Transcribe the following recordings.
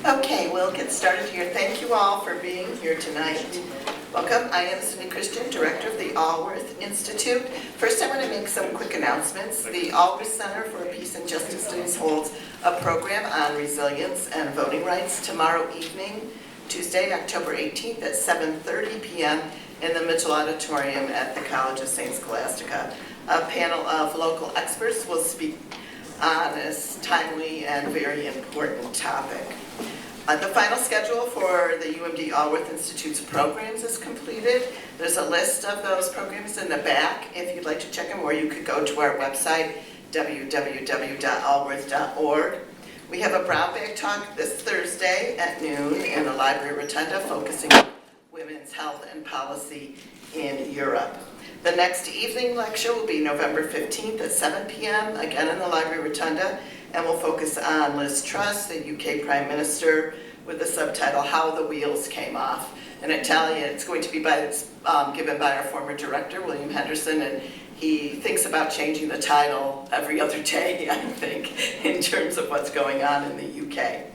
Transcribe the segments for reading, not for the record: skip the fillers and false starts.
Okay, we'll get started here. Thank you all for being here tonight. Welcome. I am Cindy Christian, Director of the Alworth Institute. First, I want to make some quick announcements. The Alworth Center for Peace and Justice Studies holds a program on resilience and voting rights tomorrow evening, Tuesday, October 18th at 7:30 p.m. in the Mitchell Auditorium at the College of St. Scholastica. A panel of local experts will speak on this timely and very important topic. The final schedule for the UMD Alworth Institute's programs is completed. There's a list of those programs in the back if you'd like to check them, or you could go to our website, www.alworth.org. We have a brown bag talk this Thursday at noon in the library rotunda focusing on women's health and policy in Europe. The next evening lecture will be November 15th at 7 p.m., again in the library rotunda, and we'll focus on Liz Truss, the UK Prime Minister, with the subtitle, How the Wheels Came Off. In Italian, it's going to be given by our former director, William Henderson, and he thinks about changing the title every other day, I think, in terms of what's going on in the UK.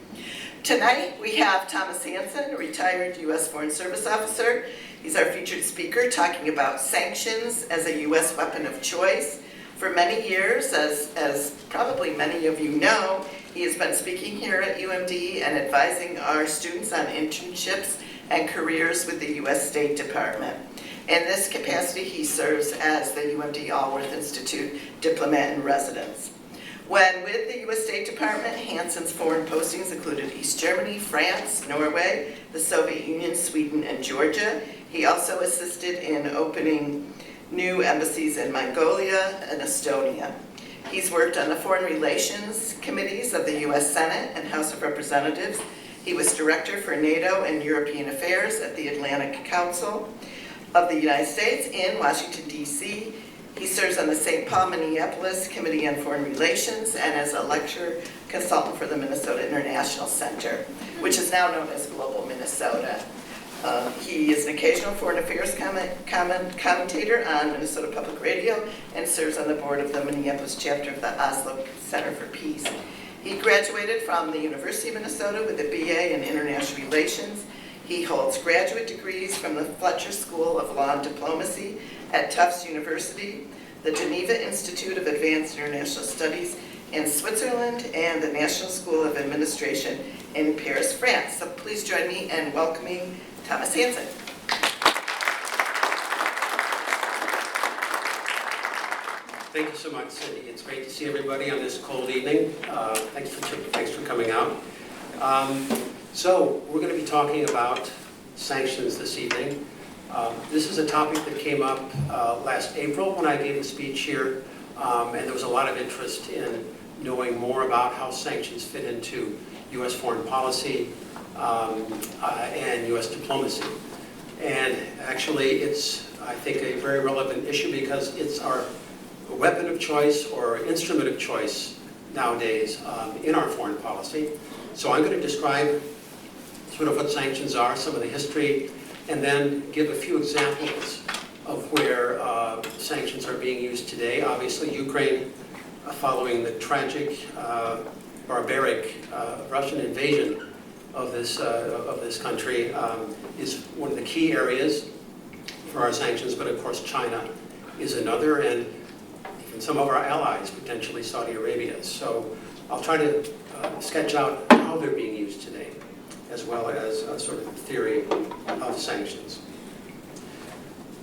Tonight, we have Thomas Hanson, a retired U.S. Foreign Service officer. He's our featured speaker talking about sanctions as a U.S. weapon of choice. For many years, as probably many of you know, he has been speaking here at UMD and advising our students on internships and careers with the U.S. State Department. In this capacity, he serves as the UMD Alworth Institute Diplomat in Residence. When with the U.S. State Department, Hanson's foreign postings included East Germany, France, Norway, the Soviet Union, Sweden, and Georgia. He also assisted in opening new embassies in Mongolia and Estonia. He's worked on the Foreign Relations Committees of the U.S. Senate and House of Representatives. He was Director for NATO and European Affairs at the Atlantic Council of the United States in Washington, D.C. He serves on the St. Paul-Minneapolis Committee on Foreign Relations and as a lecturer consultant for the Minnesota International Center, which is now known as Global Minnesota. He is an occasional foreign affairs commentator on Minnesota Public Radio and serves on the board of the Minneapolis chapter of the Oslo Center for Peace. He graduated from the University of Minnesota with a BA in International Relations. He holds graduate degrees from the Fletcher School of Law and Diplomacy at Tufts University, the Geneva Institute of Advanced International Studies in Switzerland, and the National School of Administration in Paris, France. So please join me in welcoming Thomas Hanson. Thank you so much, Cindy. It's great to see everybody on this cold evening. Thanks for coming out. So we're going to be talking about sanctions this evening. This is a topic that came up last April when I gave a speech here, and there was a lot of interest in knowing more about how sanctions fit into U.S. foreign policy and U.S. diplomacy. And actually, it's, I think, a very relevant issue because it's our weapon of choice or instrument of choice nowadays in our foreign policy. So I'm going to describe sort of what sanctions are, some of the history, and then give a few examples of where sanctions are being used today. Obviously, Ukraine, following the tragic, barbaric Russian invasion of this country, is one of the key areas for our sanctions, but of course China is another, and even some of our allies, potentially Saudi Arabia. So I'll try to sketch out how they're being used today, as well as sort of the theory of sanctions.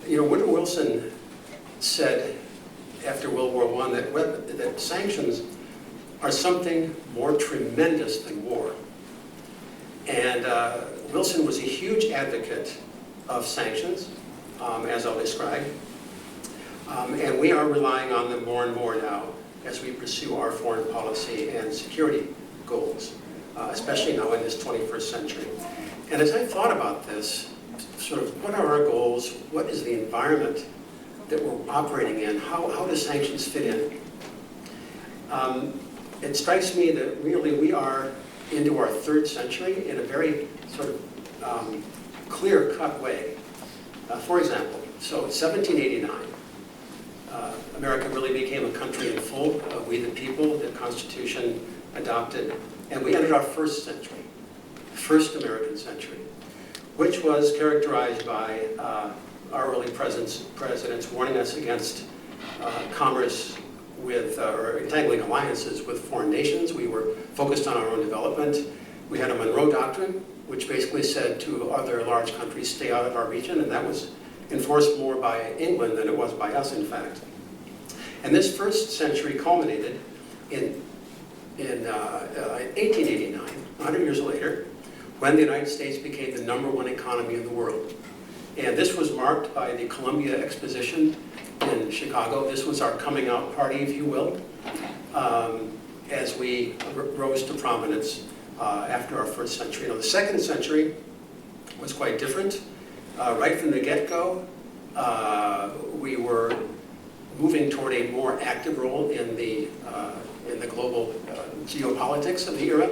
You know, Woodrow Wilson said after World War I that sanctions are something more tremendous than war. And Wilson was a huge advocate of sanctions, as I'll describe. And we are relying on them more and more now as we pursue our foreign policy and security goals, especially now in this 21st century. And as I thought about this, sort of what are our goals? What is the environment that we're operating in? How do sanctions fit in? It strikes me that really we are into our third century in a very sort of clear-cut way. For example, so 1789, America really became a country in full. We the people, the Constitution adopted, and we entered our first century. first American century, which was characterized by our early presidents warning us against commerce with, or entangling alliances with foreign nations. We were focused on our own development. We had a Monroe Doctrine, which basically said to other large countries, stay out of our region, and that was enforced more by England than it was by us, in fact. And this first century culminated in 1889, 100 years later, when the United States became the #1 economy in the world. And this was marked by the Columbia Exposition in Chicago. This was our coming out party, if you will, as we rose to prominence after our first century. Now, the second century was quite different. Right from the get-go, we were moving toward a more active role in the global geopolitics of the era.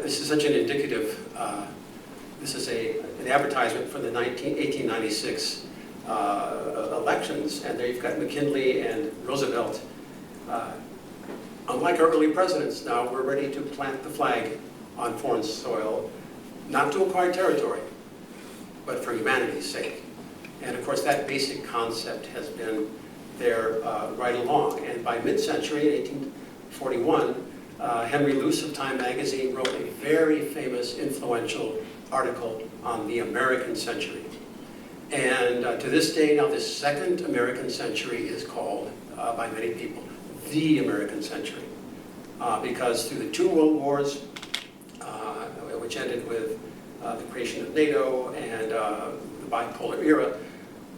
This is such an indicative, this is an advertisement for the 1896 elections, and there you've got McKinley and Roosevelt. Unlike our early presidents, now we're ready to plant the flag on foreign soil, not to acquire territory, but for humanity's sake. And of course, that basic concept has been there right along. And by mid-century, in 1841, Henry Luce of Time magazine wrote a very famous, influential article on the American century. And to this day, now this second American century is called, by many people, the American century. Because through the 2 world wars, which ended with the creation of NATO and the bipolar era,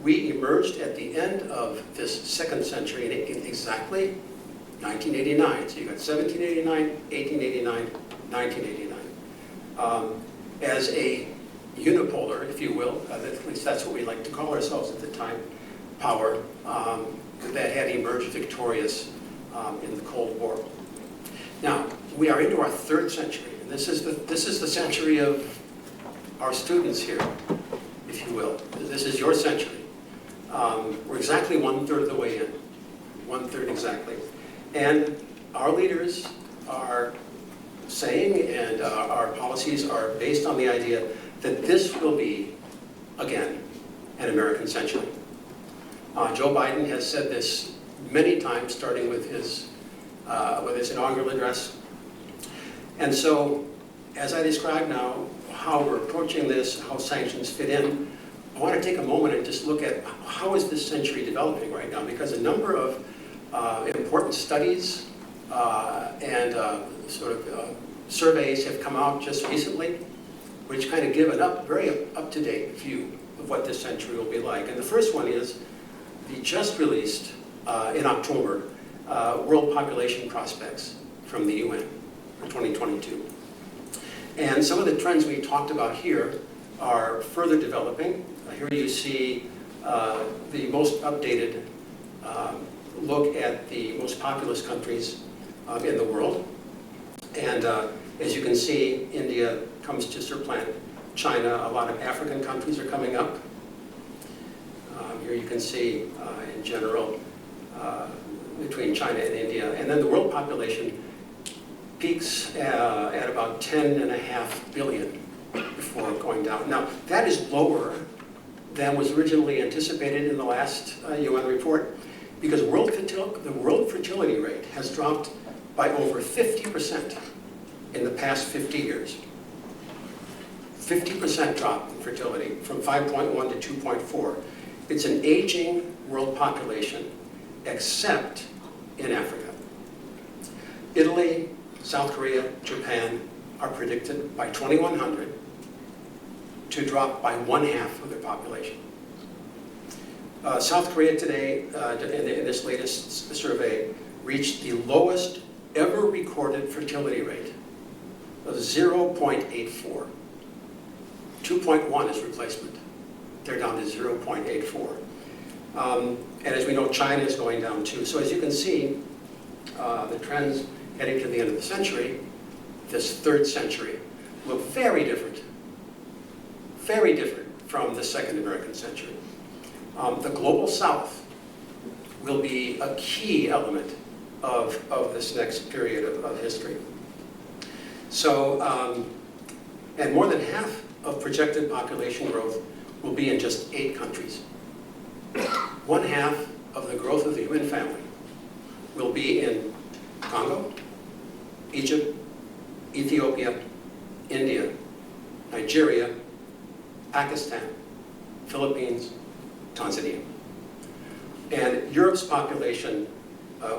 we emerged at the end of this second century in exactly 1989. So you got 1789, 1889, 1989. As a unipolar, if you will, at least that's what we like to call ourselves at the time, power that had emerged victorious in the Cold War. Now, we are into our third century, and this is the century of our students here, if you will. This is your century. We're exactly 1/3 of the way in, 1/3 exactly. And our leaders are saying, and our policies are based on the idea that this will be, again, an American century. Joe Biden has said this many times, starting with his inaugural address. And so, as I describe now how we're approaching this, how sanctions fit in, I want to take a moment and just look at how is this century developing right now, because a number of important studies and surveys have come out just recently, which kind of give a very up-to-date view of what this century will be like. And the first one is the just released, in October, World Population Prospects from the UN for 2022. And some of the trends we talked about here are further developing. Here you see the most updated look at the most populous countries in the world. And as you can see, India comes to supplant China. A lot of African countries are coming up. Here you can see, in general, between China and India. And then the world population peaks at about 10.5 billion before going down. Now, that is lower than was originally anticipated in the last UN report, because the world fertility rate has dropped by over 50% in the past 50 years. 50% drop in fertility from 5.1 to 2.4. It's an aging world population, except in Africa. Italy, South Korea, Japan are predicted by 2100 to drop by 1/2 of their population. South Korea today, in this latest survey, reached the lowest ever recorded fertility rate of 0.84. 2.1 is replacement. They're down to 0.84. And as we know, China is going down too. So as you can see, the trends heading to the end of the century, this third century, look very different from the second American century. The global south will be a key element of this next period of history. So, And more than half of projected population growth will be in just 8 countries. 1/2 of the growth of the human family will be in Congo, Egypt, Ethiopia, India, Nigeria, Pakistan, Philippines, Tanzania. And Europe's population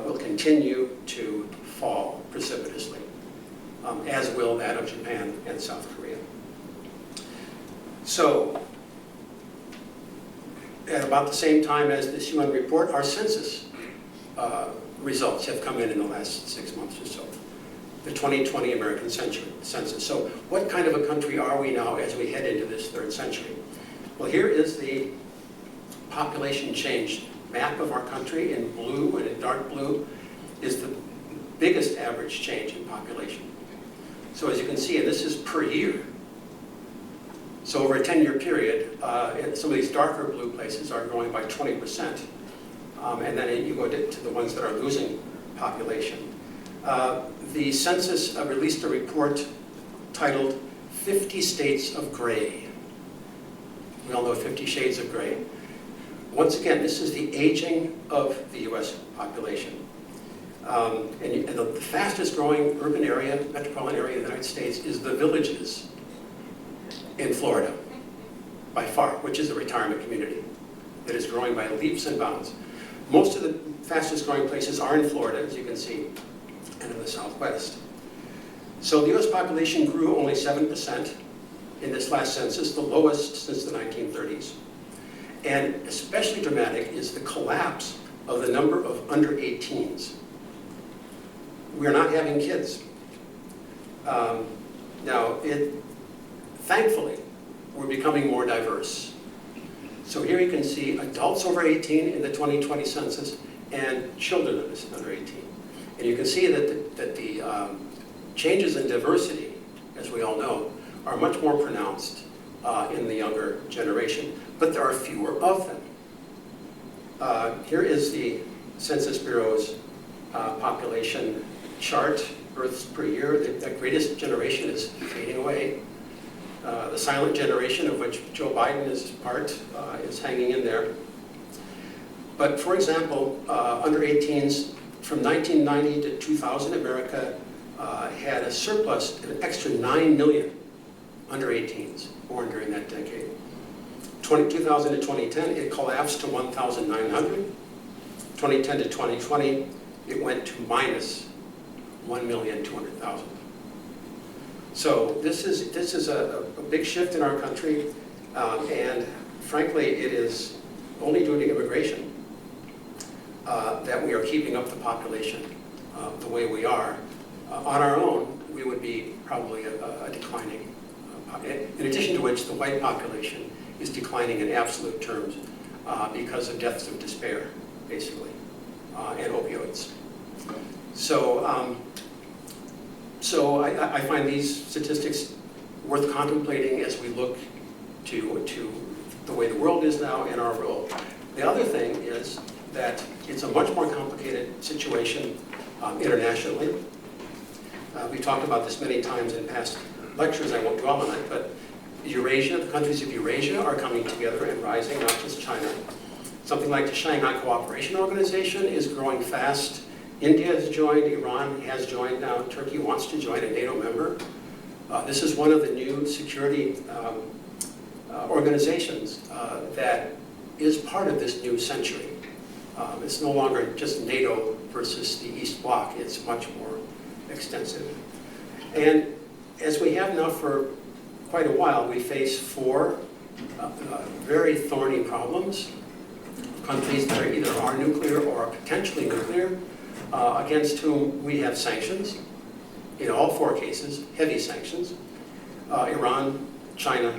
will continue to fall precipitously, as will that of Japan and South Korea. So, at about the same time as this UN report, our census results have come in the last 6 months or so. The 2020 American Census. So what kind of a country are we now as we head into this 3rd century? Well, here is the population change map of our country. In blue and in dark blue is the biggest average change in population. So as you can see, and this is per year. So over a 10-year period, some of these darker blue places are growing by 20%. And then you go to the ones that are losing population. The census released a report titled 50 States of Gray. We all know 50 Shades of Gray. Once again, this is the aging of the U.S. population. And the fastest growing urban area, metropolitan area in the United States is the Villages in Florida, by far, which is a retirement community that is growing by leaps and bounds. Most of the fastest growing places are in Florida, as you can see, and in the Southwest. So the U.S. population grew only 7% in this last census, the lowest since the 1930s. And especially dramatic is the collapse of the number of under 18s. We are not having kids. Thankfully, we're becoming more diverse. So here you can see adults over 18 in the 2020 census and children under 18. And you can see that the changes in diversity, as we all know, are much more pronounced in the younger generation, but there are fewer of them. Here is the Census Bureau's population chart, births per year. The greatest generation is fading away. The silent generation, of which Joe Biden is part, is hanging in there. But for example, under 18s, from 1990 to 2000, America had a surplus, an extra 9 million under 18s born during that decade. 2000 to 2010, it collapsed to 1,900. 2010 to 2020, it went to minus 1,200,000. So this is a big shift in our country, and frankly, it is only due to immigration that we are keeping up the population the way we are. On our own, we would be probably a declining. In addition to which, the white population is declining in absolute terms because of deaths of despair, basically, and opioids. So I find these statistics worth contemplating as we look to the way the world is now and our role. The other thing is that it's a much more complicated situation internationally. We've talked about this many times in past lectures, I won't dwell on it, but Eurasia, the countries of Eurasia are coming together and rising, not just China. Something like the Shanghai Cooperation Organization is growing fast. India has joined, Iran has joined now, Turkey wants to join, a NATO member. This is one of the new security organizations that is part of this new century. It's no longer just NATO versus the East Bloc, it's much more extensive. And as we have now for quite a while, we face 4 very thorny problems. Countries that are either are nuclear or are potentially nuclear, against whom we have sanctions, in all 4 cases, heavy sanctions. Iran, China,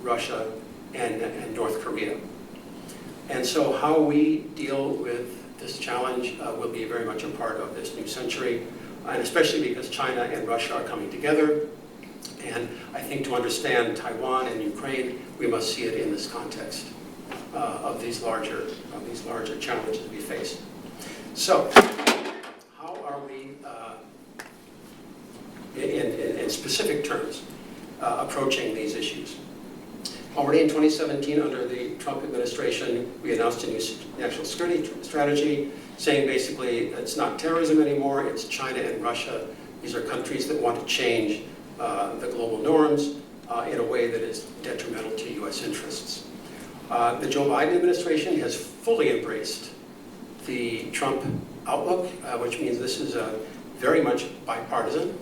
Russia, and North Korea. And so how we deal with this challenge will be very much a part of this new century, and especially because China and Russia are coming together. And I think to understand Taiwan and Ukraine, we must see it in this context of these larger challenges we face. So, how are we, in specific terms, approaching these issues. Already in 2017, under the Trump administration, we announced a new national security strategy, saying basically it's not terrorism anymore, it's China and Russia. These are countries that want to change the global norms in a way that is detrimental to US interests. The Joe Biden administration has fully embraced the Trump outlook, which means this is very much bipartisan.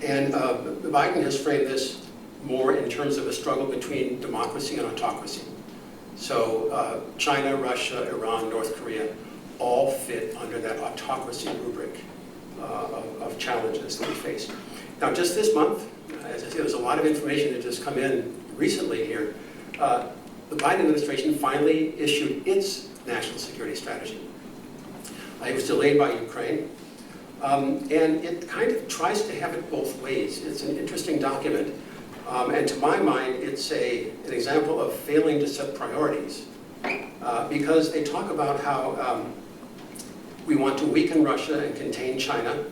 And Biden has framed this more in terms of a struggle between democracy and autocracy. So China, Russia, Iran, North Korea all fit under that autocracy rubric of challenges that we face. Now, just this month, as I said, there's a lot of information that just come in recently here. The Biden administration finally issued its national security strategy. It was delayed by Ukraine, and it kind of tries to have it both ways. It's an interesting document, and to my mind, it's an example of failing to set priorities, because they talk about how we want to weaken Russia and contain China,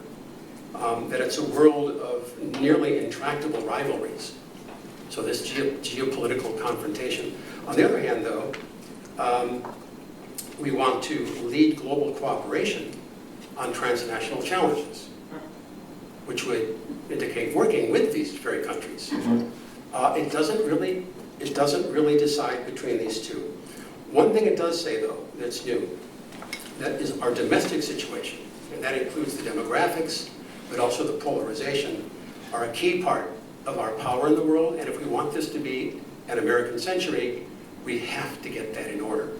that it's a world of nearly intractable rivalries, so this geopolitical confrontation. On the other hand, though, we want to lead global cooperation on transnational challenges, which would indicate working with these very countries. It doesn't really decide between these two. One thing it does say, though, that's new, that is our domestic situation, and that includes the demographics, but also the polarization, are a key part of our power in the world, and if we want this to be an American century, we have to get that in order.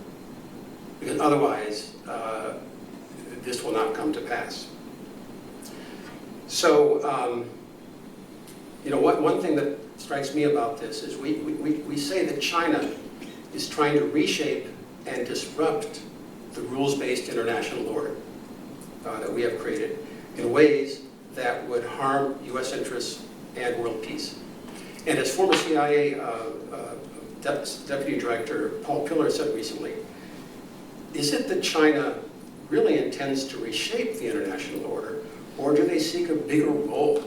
Because otherwise, this will not come to pass. So, one thing that strikes me about this is we say that China is trying to reshape and disrupt the rules-based international order that we have created in ways that would harm US interests and world peace. And as former CIA Deputy Director Paul Pillar said recently, is it that China really intends to reshape the international order, or do they seek a bigger role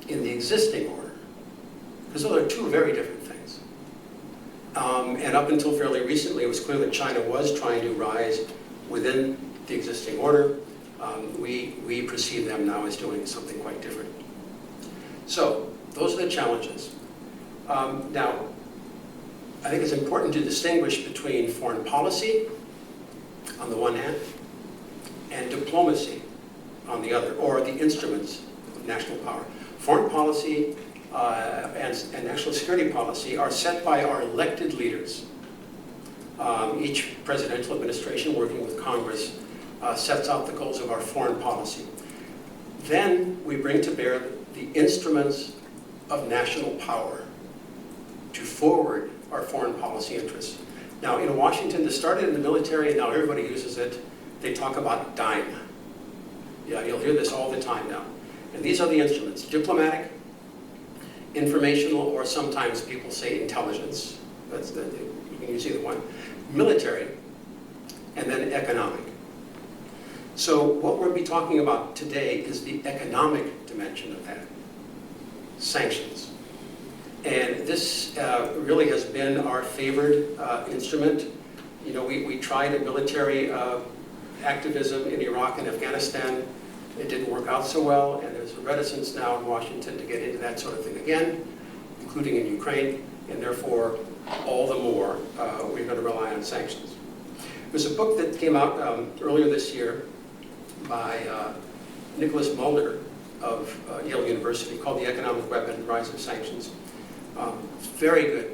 in the existing order? Because those are two very different things. And up until fairly recently, it was clear that China was trying to rise within the existing order. We perceive them now as doing something quite different. So those are the challenges. Now, I think it's important to distinguish between foreign policy on the one hand and diplomacy on the other, or the instruments of national power. Foreign policy and national security policy are set by our elected leaders. Each presidential administration working with Congress sets out the goals of our foreign policy. Then we bring to bear the instruments of national power to forward our foreign policy interests. Now, in Washington, this started in the military, and now everybody uses it. They talk about DIME. Yeah, you'll hear this all the time now. And these are the instruments: diplomatic, informational, or sometimes people say intelligence. You can use either one. Military, and then economic. So what we'll be talking about today is the economic dimension of that: sanctions. And this really has been our favored instrument. You know, we tried a military activism in Iraq and Afghanistan. It didn't work out so well, and there's a reticence now in Washington to get into that sort of thing again, including in Ukraine, and therefore, all the more, we're going to rely on sanctions. There's a book that came out earlier this year by Nicholas Mulder of Yale University called The Economic Weapon: Rise of Sanctions. Very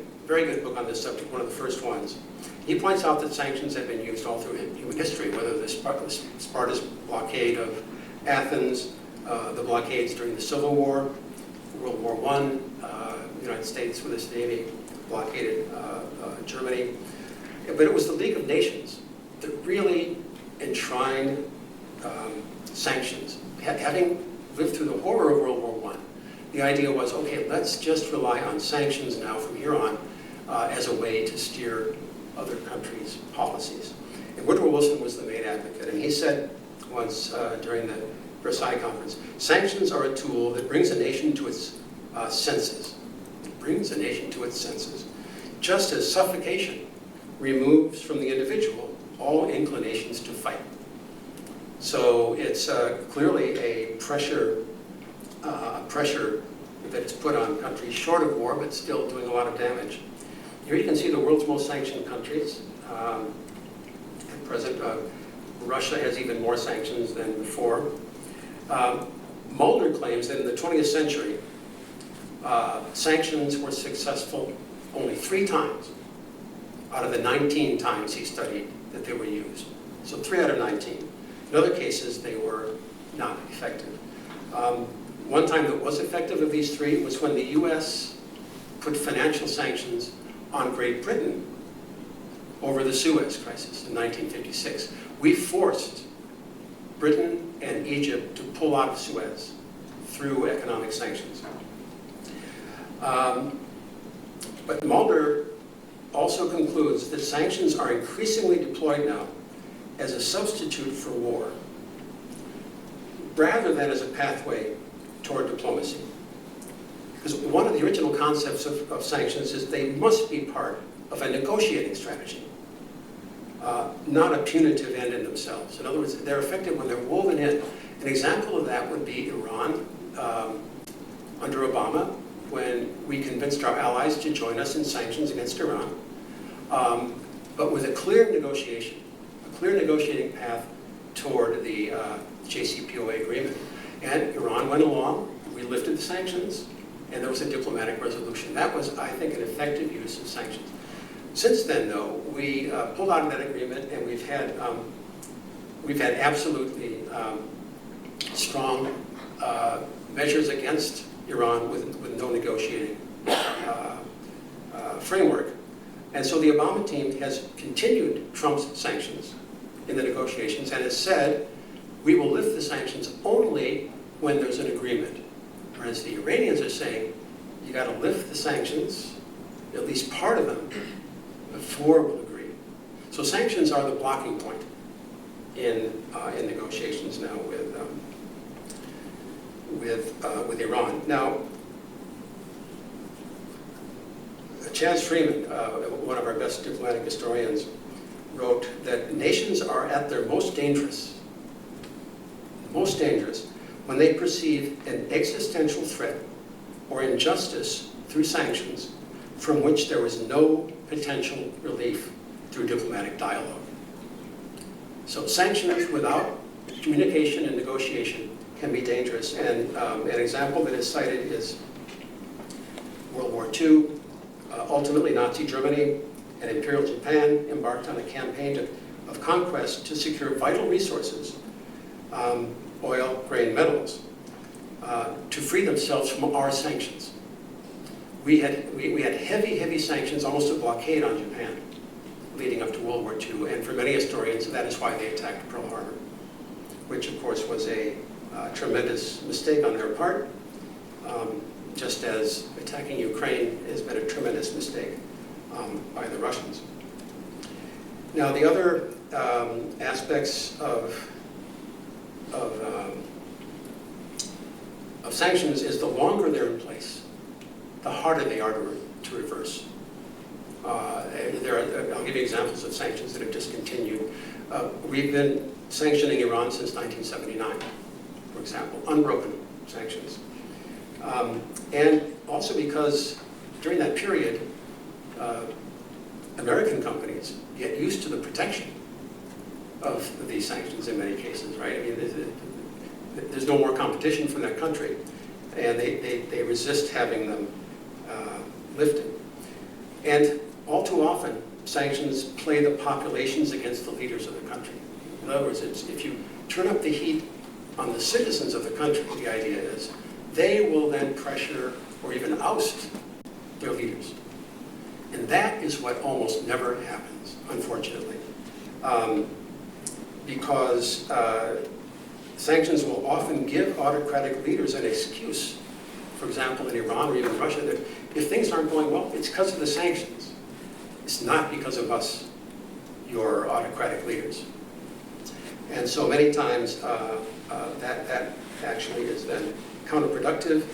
good book on this subject, one of the first ones. He points out that sanctions have been used all through human history, whether the Sparta's blockade of Athens, the blockades during the Civil War, World War I, the United States with its Navy blockaded Germany. But it was the League of Nations that really enshrined sanctions. Having lived through the horror of World War I, the idea was, okay, let's just rely on sanctions now from here on as a way to steer other countries' policies. And Woodrow Wilson was the main advocate, and he said once during the Versailles Conference, sanctions are a tool that brings a nation to its senses. It brings a nation to its senses. Just as suffocation removes from the individual all inclinations to fight. So it's clearly a pressure that is put on countries short of war, but still doing a lot of damage. Here you can see the world's most sanctioned countries. At present, Russia has even more sanctions than before. Mulder claims that in the 20th century, sanctions were successful only 3 times out of the 19 times he studied that they were used. So 3 out of 19. In other cases, they were not effective. One time that was effective of these 3 was when the US put financial sanctions on Great Britain over the Suez Crisis in 1956. We forced Britain and Egypt to pull out of Suez through economic sanctions. But Mulder also concludes that sanctions are increasingly deployed now as a substitute for war, rather than as a pathway toward diplomacy. Because one of the original concepts of sanctions is they must be part of a negotiating strategy, not a punitive end in themselves. In other words, they're effective when they're woven in. An example of that would be Iran under Obama, when we convinced our allies to join us in sanctions against Iran, but with a clear negotiation, a clear negotiating path toward the JCPOA agreement. And Iran went along, we lifted the sanctions, and there was a diplomatic resolution. That was, I think, an effective use of sanctions. Since then, though, we pulled out of that agreement, and we've had absolutely strong measures against Iran with no negotiating framework. And so the Obama team has continued Trump's sanctions in the negotiations and has said, we will lift the sanctions only when there's an agreement. Whereas the Iranians are saying, you got to lift the sanctions, at least part of them, before we'll agree. So sanctions are the blocking point in negotiations now with Iran. Now, Chaz Freeman, one of our best diplomatic historians, wrote that nations are at their most dangerous when they perceive an existential threat or injustice through sanctions from which there is no potential relief through diplomatic dialogue. So sanctions without communication and negotiation can be dangerous. And an example that is cited is World War II. Ultimately, Nazi Germany and Imperial Japan embarked on a campaign of conquest to secure vital resources, oil, grain, metals, to free themselves from our sanctions. We had heavy sanctions, almost a blockade on Japan, leading up to World War II, and for many historians, that is why they attacked Pearl Harbor, which of course was a tremendous mistake on their part, just as attacking Ukraine has been a tremendous mistake by the Russians. Now, the other aspects of sanctions is the longer they're in place, the harder they are to reverse. I'll give you examples of sanctions that have just continued. We've been sanctioning Iran since 1979, for example, unbroken sanctions. And also because during that period, American companies get used to the protection of these sanctions in many cases, right? I mean, there's no more competition from that country, and they resist having them lifted. And all too often, sanctions play the populations against the leaders of the country. In other words, if you turn up the heat on the citizens of the country, the idea is they will then pressure or even oust their leaders. And that is what almost never happens, unfortunately. Because sanctions will often give autocratic leaders an excuse. For example, in Iran or even Russia, that if things aren't going well, it's because of the sanctions. It's not because of us, your autocratic leaders. And so many times that actually is then counterproductive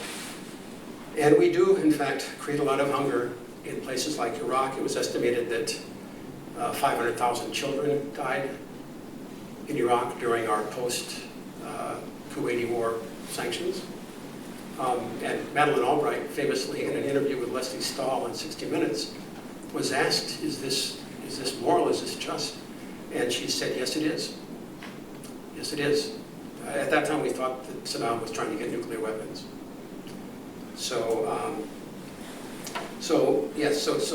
And we do, in fact, create a lot of hunger in places like Iraq. It was estimated that 500,000 children died in Iraq during our post-Kuwaiti War sanctions. And Madeleine Albright, famously in an interview with Leslie Stahl in 60 Minutes, was asked, is this moral, is this just? And she said, yes, it is. Yes, it is. At that time, we thought that Saddam was trying to get nuclear weapons. So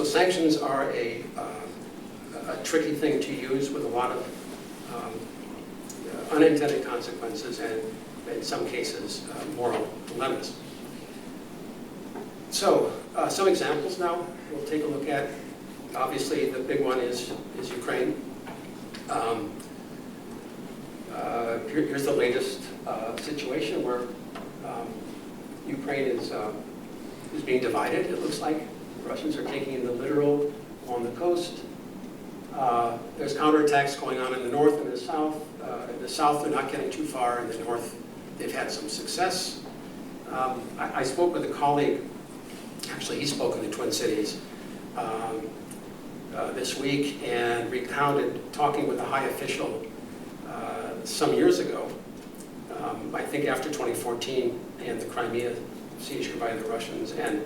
sanctions are a tricky thing to use with a lot of unintended consequences and, in some cases, moral dilemmas. So, some examples now we'll take a look at. Obviously, the big one is Ukraine. Here's the latest situation where Ukraine is being divided, it looks like. The Russians are taking the littoral on the coast. There's counterattacks going on in the north and the south. In the south, they're not getting too far. In the north, they've had some success. I spoke with a colleague, actually he spoke in the Twin Cities this week, and recounted talking with a high official some years ago, I think after 2014 and the Crimea seizure by the Russians, and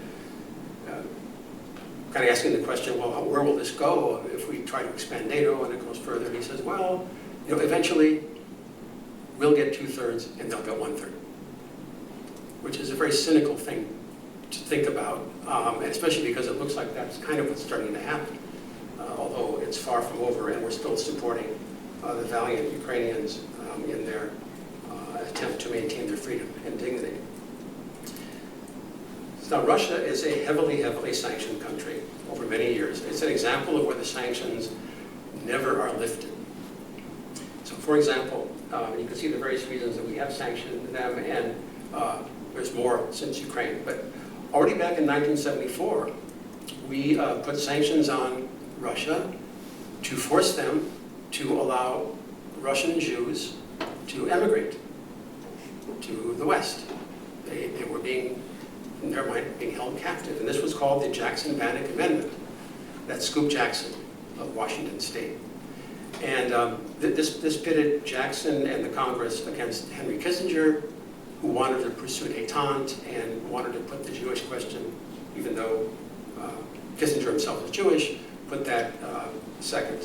kind of asking the question, well, where will this go if we try to expand NATO and it goes further? And he says, well, eventually we'll get 2/3 and they'll get 1/3, which is a very cynical thing to think about, and especially because it looks like that's kind of what's starting to happen, although it's far from over, and we're still supporting the valiant Ukrainians in their attempt to maintain their freedom and dignity. Now, Russia is a heavily, heavily sanctioned country over many years. It's an example of where the sanctions never are lifted. So, for example, you can see the various reasons that we have sanctioned them, and there's more since Ukraine. But already back in 1974, we put sanctions on Russia to force them to allow Russian Jews to emigrate to the West. They were being held captive, and this was called the Jackson-Bannock Amendment. That's Scoop Jackson of Washington State. And this pitted Jackson and the Congress against Henry Kissinger, who wanted to pursue détente and wanted to put the Jewish question, even though Kissinger himself is Jewish, put that second.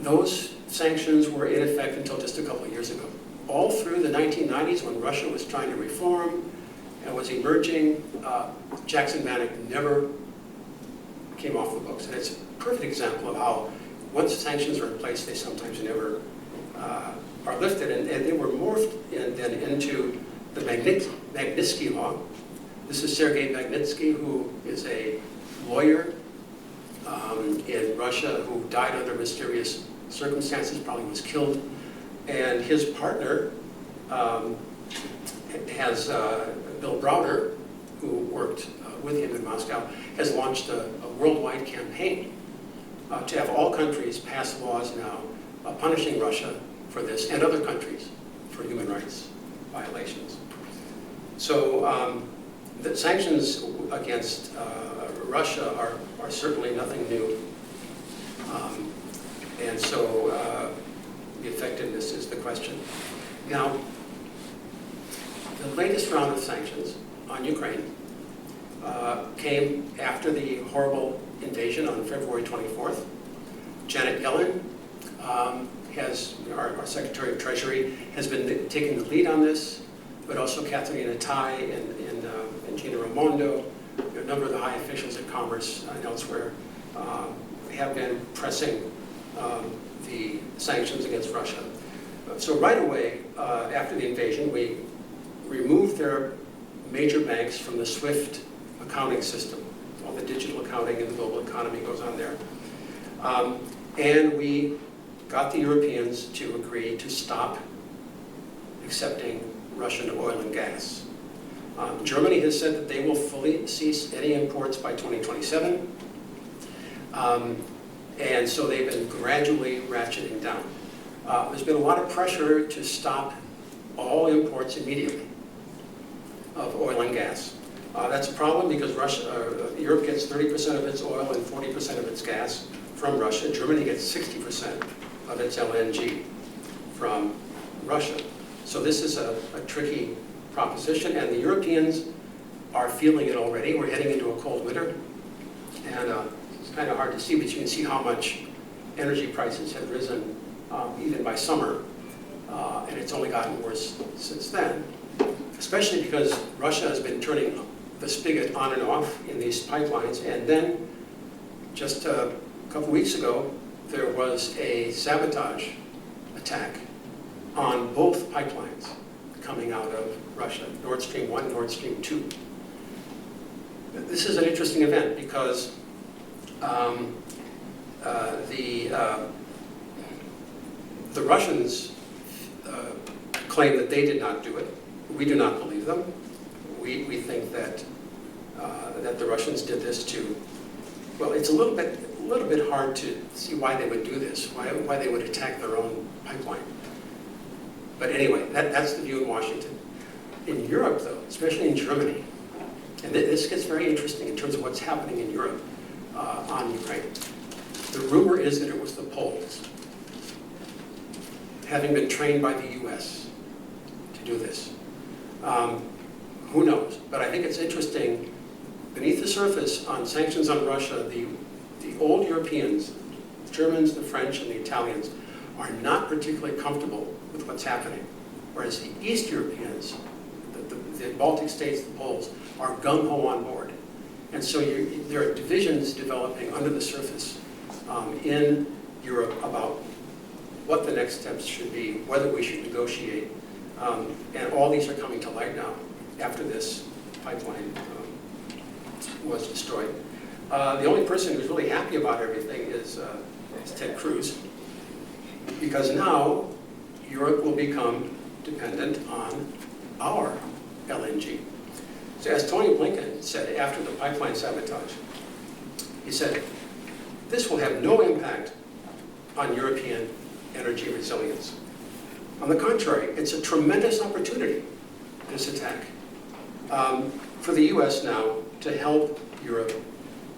Those sanctions were in effect until just a couple of years ago. All through the 1990s, when Russia was trying to reform and was emerging, Jackson-Bannock never came off the books. And it's a perfect example of how once sanctions are in place, they sometimes never are lifted. And they were morphed then into the Magnitsky Law. This is Sergei Magnitsky, who is a lawyer in Russia who died under mysterious circumstances, probably was killed. And his partner has Bill Browder, who worked with him in Moscow, has launched a worldwide campaign to have all countries pass laws now punishing Russia for this, and other countries for human rights violations. So the sanctions against Russia are certainly nothing new. And so the effectiveness is the question. Now, the latest round of sanctions on Ukraine came after the horrible invasion on February 24th. Janet Yellen, our Secretary of Treasury, has been taking the lead on this, but also Katerina Tai and Gina Raimondo, a number of the high officials at Commerce and elsewhere, have been pressing the sanctions against Russia. So right away, after the invasion, we removed their major banks from the SWIFT accounting system. All the digital accounting in the global economy goes on there. And we got the Europeans to agree to stop accepting Russian oil and gas. Germany has said that they will fully cease any imports by 2027. And so they've been gradually ratcheting down. There's been a lot of pressure to stop all imports immediately of oil and gas. That's a problem because Europe gets 30% of its oil and 40% of its gas from Russia. Germany gets 60% of its LNG from Russia. So this is a tricky proposition, and the Europeans are feeling it already. We're heading into a cold winter, and it's kind of hard to see, but you can see how much energy prices have risen even by summer, and it's only gotten worse since then, especially because Russia has been turning the spigot on and off in these pipelines, and then just a couple weeks ago, there was a sabotage attack on both pipelines coming out of Russia, Nord Stream 1, Nord Stream 2. This is an interesting event because the Russians claim that they did not do it. We do not believe them. We think that that the Russians did this to, well, it's a little bit hard to see why they would do this, why they would attack their own pipeline. But anyway, that's the view in Washington. In Europe, though, especially in Germany, and this gets very interesting in terms of what's happening in Europe on Ukraine. The rumor is that it was the Poles, having been trained by the US to do this. Who knows? But I think it's interesting, beneath the surface on sanctions on Russia, the old Europeans, the Germans, the French, and the Italians, are not particularly comfortable with what's happening. Whereas the East Europeans, the Baltic states, the Poles, are gung-ho on board. And so there are divisions developing under the surface in Europe about what the next steps should be, whether we should negotiate. And all these are coming to light now after this pipeline was destroyed. The only person who's really happy about everything is Ted Cruz, because now Europe will become dependent on our LNG. So as Tony Blinken said after the pipeline sabotage, he said, this will have no impact on European energy resilience. On the contrary, it's a tremendous opportunity, this attack, for the US now to help Europe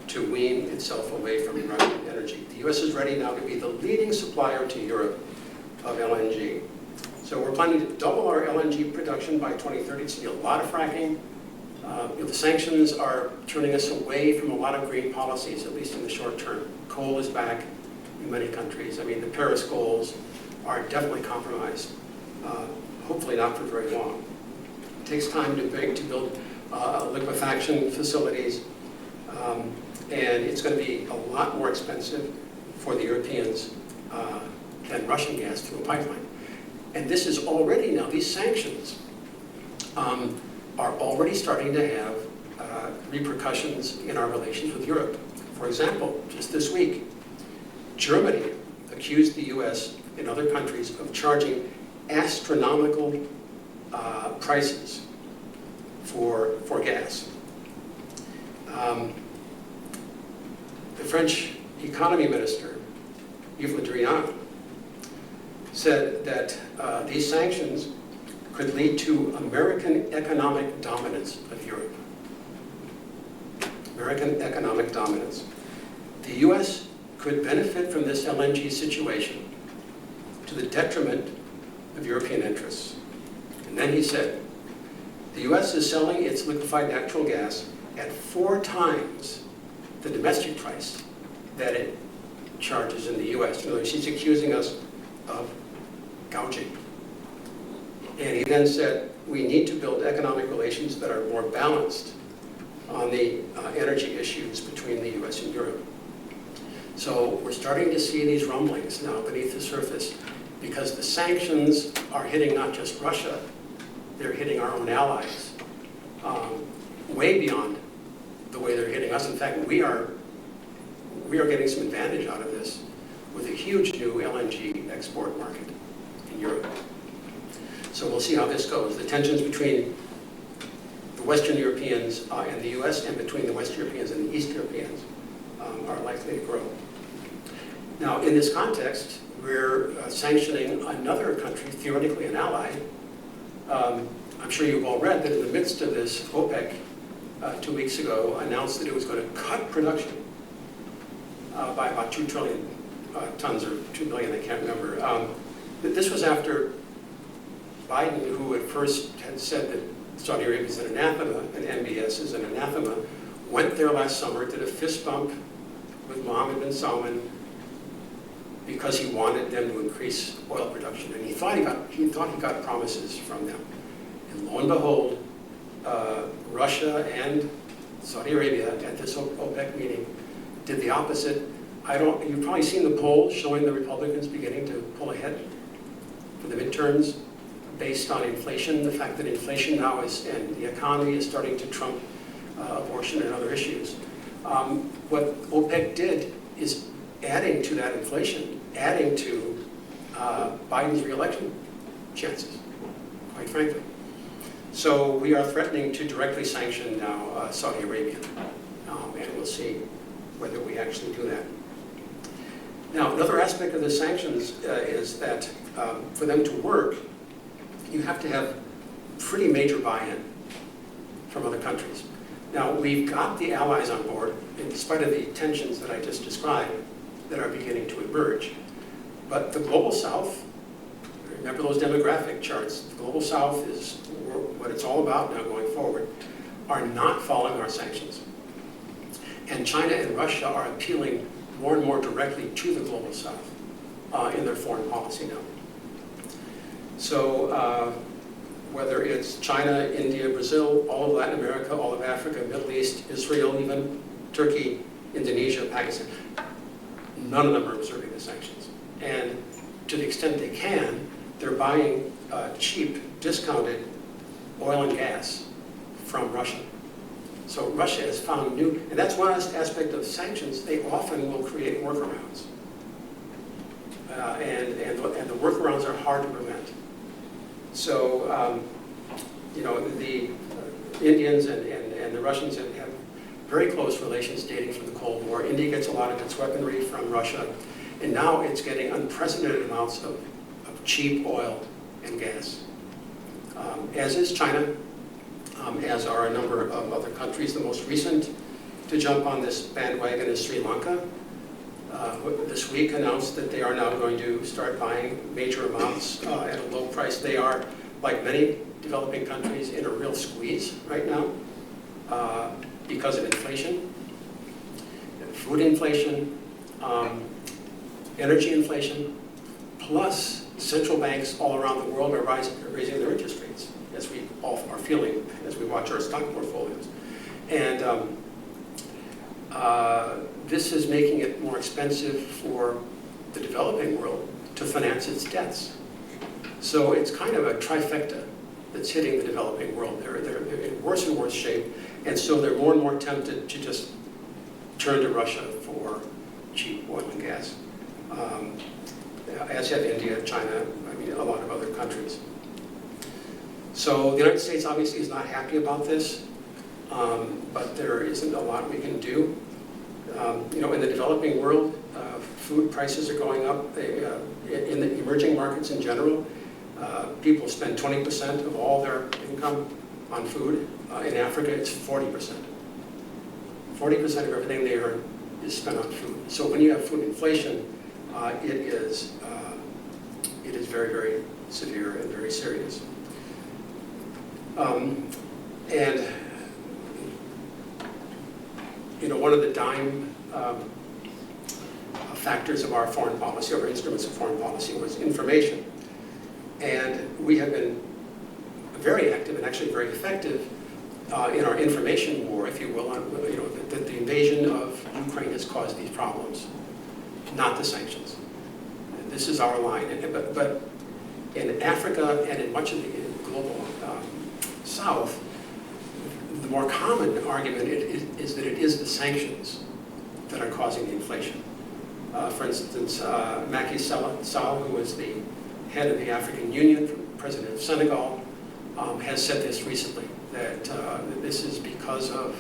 to wean itself away from Russian energy. The US is ready now to be the leading supplier to Europe of LNG. So we're planning to double our LNG production by 2030. It's going to be a lot of fracking. The sanctions are turning us away from a lot of green policies, at least in the short term. Coal is back in many countries. I mean, the Paris goals are definitely compromised. Hopefully not for very long. It takes time to build liquefaction facilities, and it's going to be a lot more expensive for the Europeans than Russian gas through a pipeline. And this is already now, these sanctions are already starting to have repercussions in our relations with Europe. For example, just this week, Germany accused the US and other countries of charging astronomical prices for gas. The French economy minister, Yves Le Drian, said that these sanctions could lead to American economic dominance of Europe. American economic dominance. The US could benefit from this LNG situation to the detriment of European interests. And then he said, the US is selling its liquefied natural gas at 4 times the domestic price that it charges in the US. In other words, she's accusing us of gouging. And he then said, we need to build economic relations that are more balanced on the energy issues between the US and Europe. So we're starting to see these rumblings now beneath the surface, because the sanctions are hitting not just Russia, they're hitting our own allies, way beyond the way they're hitting us. In fact, we are getting some advantage out of this with a huge new LNG export market in Europe. So we'll see how this goes. The tensions between the Western Europeans and the US, and between the West Europeans and the East Europeans are likely to grow. Now, in this context, we're sanctioning another country, theoretically an ally. I'm sure you've all read that in the midst of this OPEC 2 weeks ago, announced that it was going to cut production by about 2 trillion tons, or 2 billion, I can't remember. This was after Biden, who at first had said that Saudi Arabia is an anathema, and MBS is an anathema, went there last summer, did a fist bump with Mohammed bin Salman because he wanted them to increase oil production, and he thought he got promises from them. And lo and behold, Russia and Saudi Arabia at this OPEC meeting did the opposite. You've probably seen the polls showing the Republicans beginning to pull ahead for the midterms based on inflation, the fact that inflation now and the economy is starting to trump abortion and other issues. What OPEC did is adding to that inflation, adding to Biden's re-election chances, quite frankly. So we are threatening to directly sanction now Saudi Arabia, and we'll see whether we actually do that. Now, another aspect of the sanctions is that for them to work, you have to have pretty major buy-in from other countries. Now, we've got the allies on board, in spite of the tensions that I just described that are beginning to emerge. But the Global South, remember those demographic charts, the Global South is what it's all about now going forward, are not following our sanctions. And China and Russia are appealing more and more directly to the Global South in their foreign policy now. So whether it's China, India, Brazil, all of Latin America, all of Africa, Middle East, Israel even, Turkey, Indonesia, Pakistan, none of them are observing the sanctions. And to the extent they can, they're buying cheap, discounted oil and gas from Russia. So Russia has found new, and that's one aspect of sanctions, they often will create workarounds. And the workarounds are hard to prevent. So, the Indians and the Russians have very close relations dating from the Cold War. India gets a lot of its weaponry from Russia, and now it's getting unprecedented amounts of cheap oil and gas. As is China, as are a number of other countries. The most recent to jump on this bandwagon is Sri Lanka. This week announced that they are now going to start buying major amounts at a low price. They are, like many developing countries, in a real squeeze right now because of inflation, food inflation, energy inflation, plus central banks all around the world are raising their interest rates, as we all are feeling as we watch our stock portfolios. And this is making it more expensive for the developing world to finance its debts. So it's kind of a trifecta that's hitting the developing world. They're in worse and worse shape, and so they're more and more tempted to just turn to Russia for cheap oil and gas, as have India, China, a lot of other countries. So the United States obviously is not happy about this, but there isn't a lot we can do. In the developing world, food prices are going up. In the emerging markets in general, people spend 20% of all their income on food. In Africa, it's 40%. 40% of everything they earn is spent on food. So when you have food inflation, it is very, very severe and very serious. One of the dime factors of our foreign policy, or instruments of foreign policy, was information. And we have been very active and actually very effective in our information war, if you will, that the invasion of Ukraine has caused these problems, not the sanctions. This is our line. But in Africa and in much of the global South, the more common argument is that it is the sanctions that are causing the inflation. For instance, Macky Sall, who was the head of the African Union, president of Senegal, has said this recently, that this is because of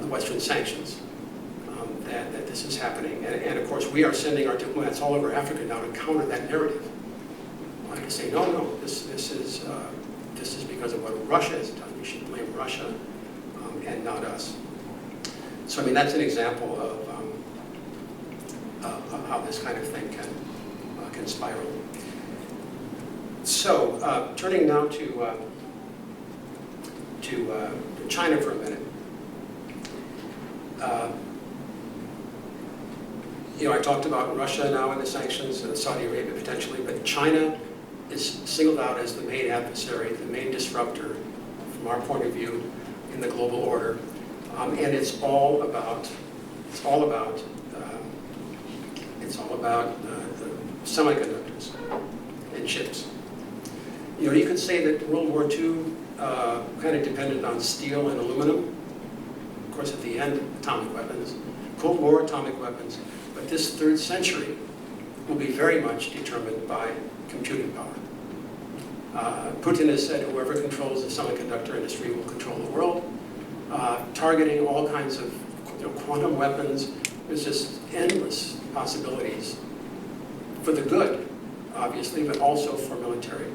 the Western sanctions that this is happening. And of course, we are sending our diplomats all over Africa now to counter that narrative. To say, no, this is because of what Russia has done. We should blame Russia. and not us. So I mean, that's an example of how this kind of thing can spiral. So turning now to China for a minute. I talked about Russia now in the sanctions, Saudi Arabia potentially, but China is singled out as the main adversary, the main disruptor, from our point of view, in the global order, and it's all about the semiconductors and chips. You could say that World War II kind of depended on steel and aluminum. Of course, at the end, atomic weapons. Cold War, atomic weapons. But this third century will be very much determined by computing power. Putin has said whoever controls the semiconductor industry will control the world, targeting all kinds of quantum weapons. There's just endless possibilities for the good, obviously, but also for military.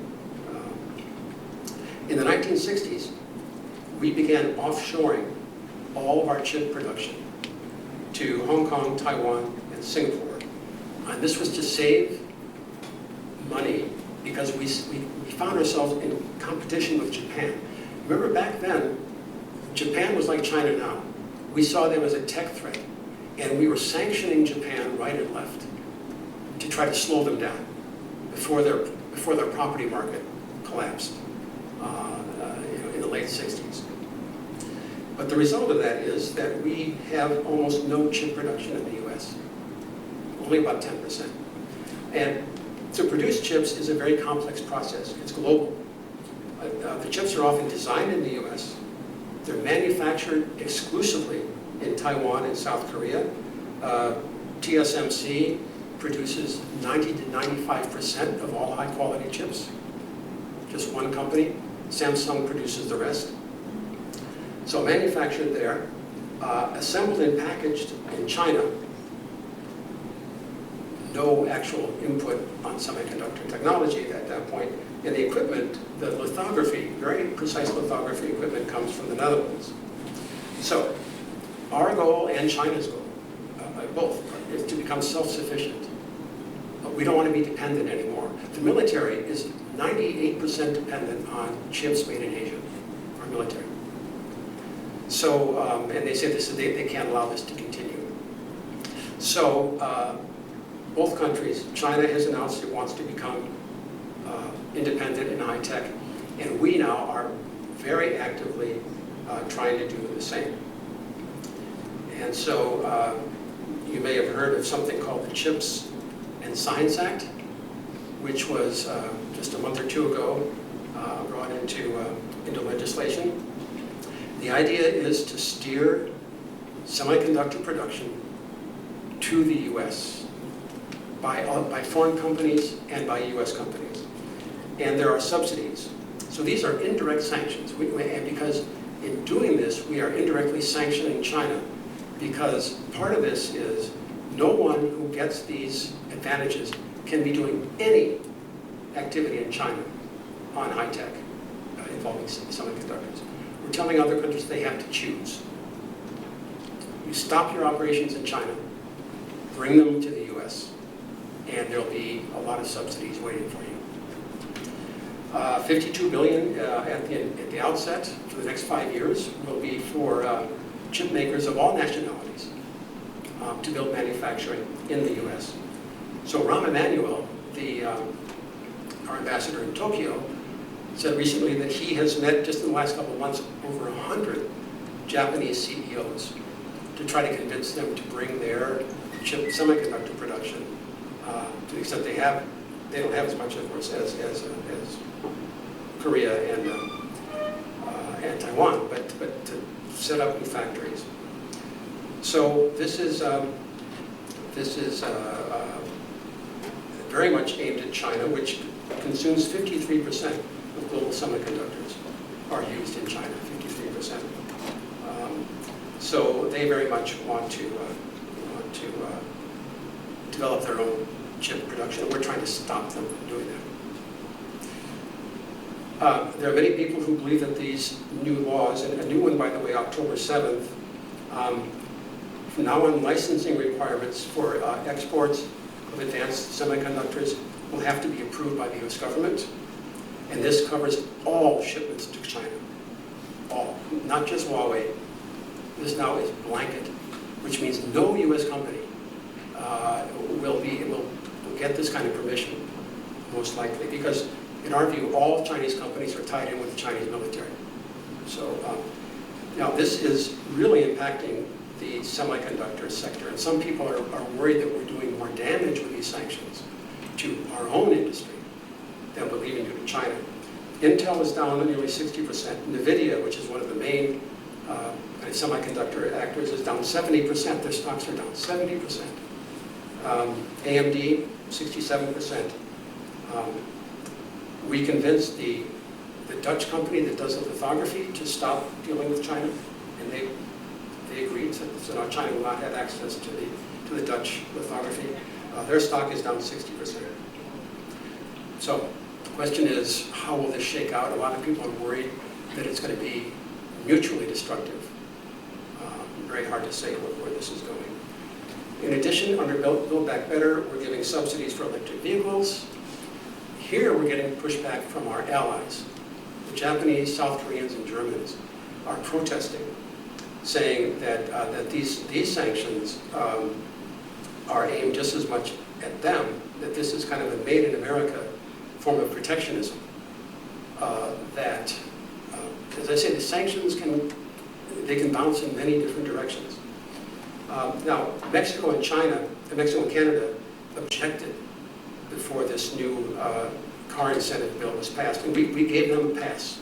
In the 1960s, we began offshoring all of our chip production to Hong Kong, Taiwan, and Singapore. And this was to save money because we found ourselves in competition with Japan. Remember back then, Japan was like China now. We saw them as a tech threat, and we were sanctioning Japan right and left to try to slow them down before their property market collapsed in the late 60s. But the result of that is that we have almost no chip production in the US, only about 10%. And to produce chips is a very complex process. It's global. The chips are often designed in the US. They're manufactured exclusively in Taiwan and South Korea. TSMC produces 90 to 95% of all high-quality chips. Just one company. Samsung produces the rest. So manufactured there, assembled and packaged in China. No actual input on semiconductor technology at that point. And the equipment, the lithography, very precise lithography equipment comes from the Netherlands. So our goal and China's goal, both, is to become self-sufficient. We don't want to be dependent anymore. The military is 98% dependent on chips made in Asia, our military. So, and they say they can't allow this to continue. So, both countries, China has announced it wants to become independent in high tech, and we now are very actively trying to do the same. And so, you may have heard of something called the Chips and Science Act, which was just a month or two ago brought into legislation. The idea is to steer semiconductor production to the U.S. by foreign companies and by U.S. companies. And there are subsidies. So these are indirect sanctions. And because in doing this, we are indirectly sanctioning China, because part of this is no one who gets these advantages can be doing any activity in China on high tech involving semiconductors. We're telling other countries they have to choose. You stop your operations in China, bring them to the US, and there'll be a lot of subsidies waiting for you. $52 billion at the outset for the next 5 years will be for chip makers of all nationalities to build manufacturing in the US. So Rahm Emanuel, our ambassador in Tokyo, said recently that he has met, just in the last couple of months, over 100 Japanese CEOs to try to convince them to bring their chip semiconductor production to the extent they have. They don't have as much, of course, as Korea and Taiwan, but to set up new factories. So this is very much aimed at China, which consumes 53% of global semiconductors are used in China, 53%. So they very much want to develop their own chip production. We're trying to stop them from doing that. There are many people who believe that these new laws, and a new one, by the way, October 7th, from now on, licensing requirements for exports of advanced semiconductors will have to be approved by the US government. And this covers all shipments to China. All, not just Huawei. This now is blanket, which means no US company will get this kind of permission, most likely, because in our view, all Chinese companies are tied in with the Chinese military. So now this is really impacting the semiconductor sector, and some people are worried that we're doing more damage with these sanctions to our own industry than we're leaving to China. Intel is down nearly 60%. NVIDIA, which is one of the main semiconductor actors, is down 70%. Their stocks are down 70%. AMD, 67%. We convinced the Dutch company that does the lithography to stop dealing with China, and they agreed. So now China will not have access to the Dutch lithography. Their stock is down 60%. So the question is, how will this shake out? A lot of people are worried that it's going to be mutually destructive. Very hard to say where this is going. In addition, under Build Back Better, we're giving subsidies for electric vehicles. Here, we're getting pushback from our allies. The Japanese, South Koreans, and Germans are protesting, saying that these sanctions are aimed just as much at them, that this is kind of a made in America form of protectionism. As I say, the sanctions can bounce in many different directions. Now, Mexico and Canada objected before this new car incentive bill was passed, and we gave them a pass.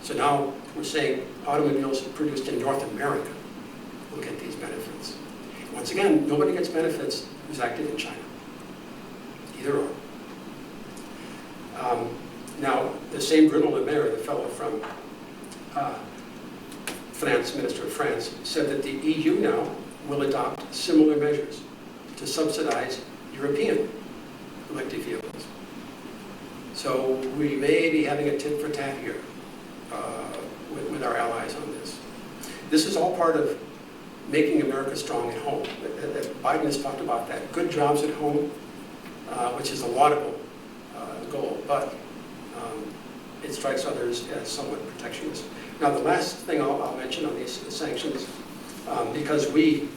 So now we're saying automobiles produced in North America will get these benefits. Once again, nobody gets benefits who's active in China, either or. Now, the same Bruno Le Maire, the fellow from Finance Minister of France, said that the EU now will adopt similar measures to subsidize European electric vehicles. So we may be having a tit for tat here with our allies on this. This is all part of making America strong at home. Biden has talked about that. Good jobs at home, which is a laudable goal, but it strikes others as somewhat protectionist. Now, the last thing I'll mention on these sanctions, because we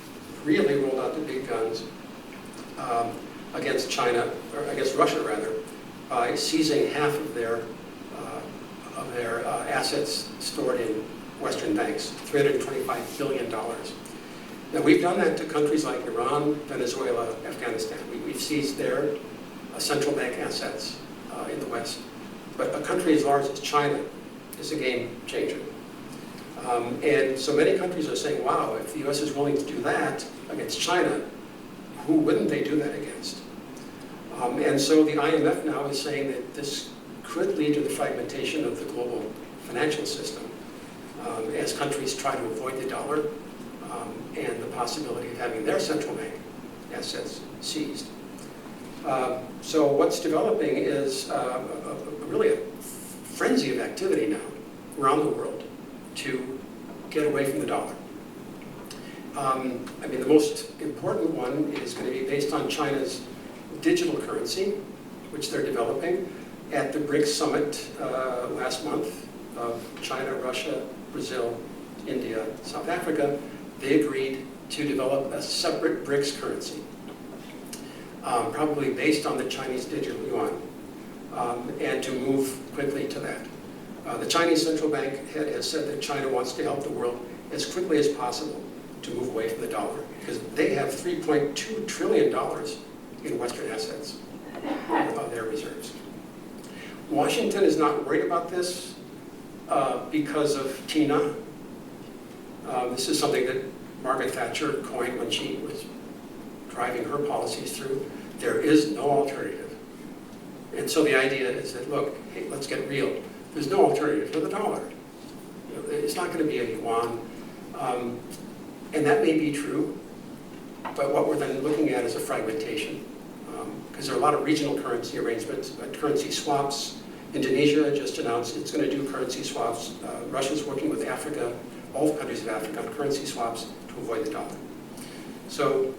really rolled out the big guns against China, or against Russia rather, by seizing half of their assets stored in Western banks, $325 billion. Now, we've done that to countries like Iran, Venezuela, Afghanistan. We've seized their central bank assets in the West. But a country as large as China is a game changer. And so many countries are saying, wow, if the US is willing to do that against China, who wouldn't they do that against? And so the IMF now is saying that this could lead to the fragmentation of the global financial system as countries try to avoid the dollar and the possibility of having their central bank assets seized. So what's developing is really a frenzy of activity now around the world to get away from the dollar. I mean, the most important one is going to be based on China's digital currency, which they're developing. At the BRICS summit last month of China, Russia, Brazil, India, South Africa, they agreed to develop a separate BRICS currency, probably based on the Chinese digital yuan, and to move quickly to that. The Chinese central bank head has said that China wants to help the world as quickly as possible to move away from the dollar, because they have $3.2 trillion in Western assets of their reserves. Washington is not worried about this because of TINA. This is something that Margaret Thatcher coined when she was driving her policies through. There is no alternative. And so the idea is that, look, hey, let's get real. There's no alternative to the dollar. You know, it's not going to be a yuan. And that may be true, but what we're then looking at is a fragmentation. Because there are a lot of regional currency arrangements, currency swaps, Indonesia just announced it's going to do currency swaps. Russia's working with Africa, all the countries of Africa, on currency swaps to avoid the dollar. So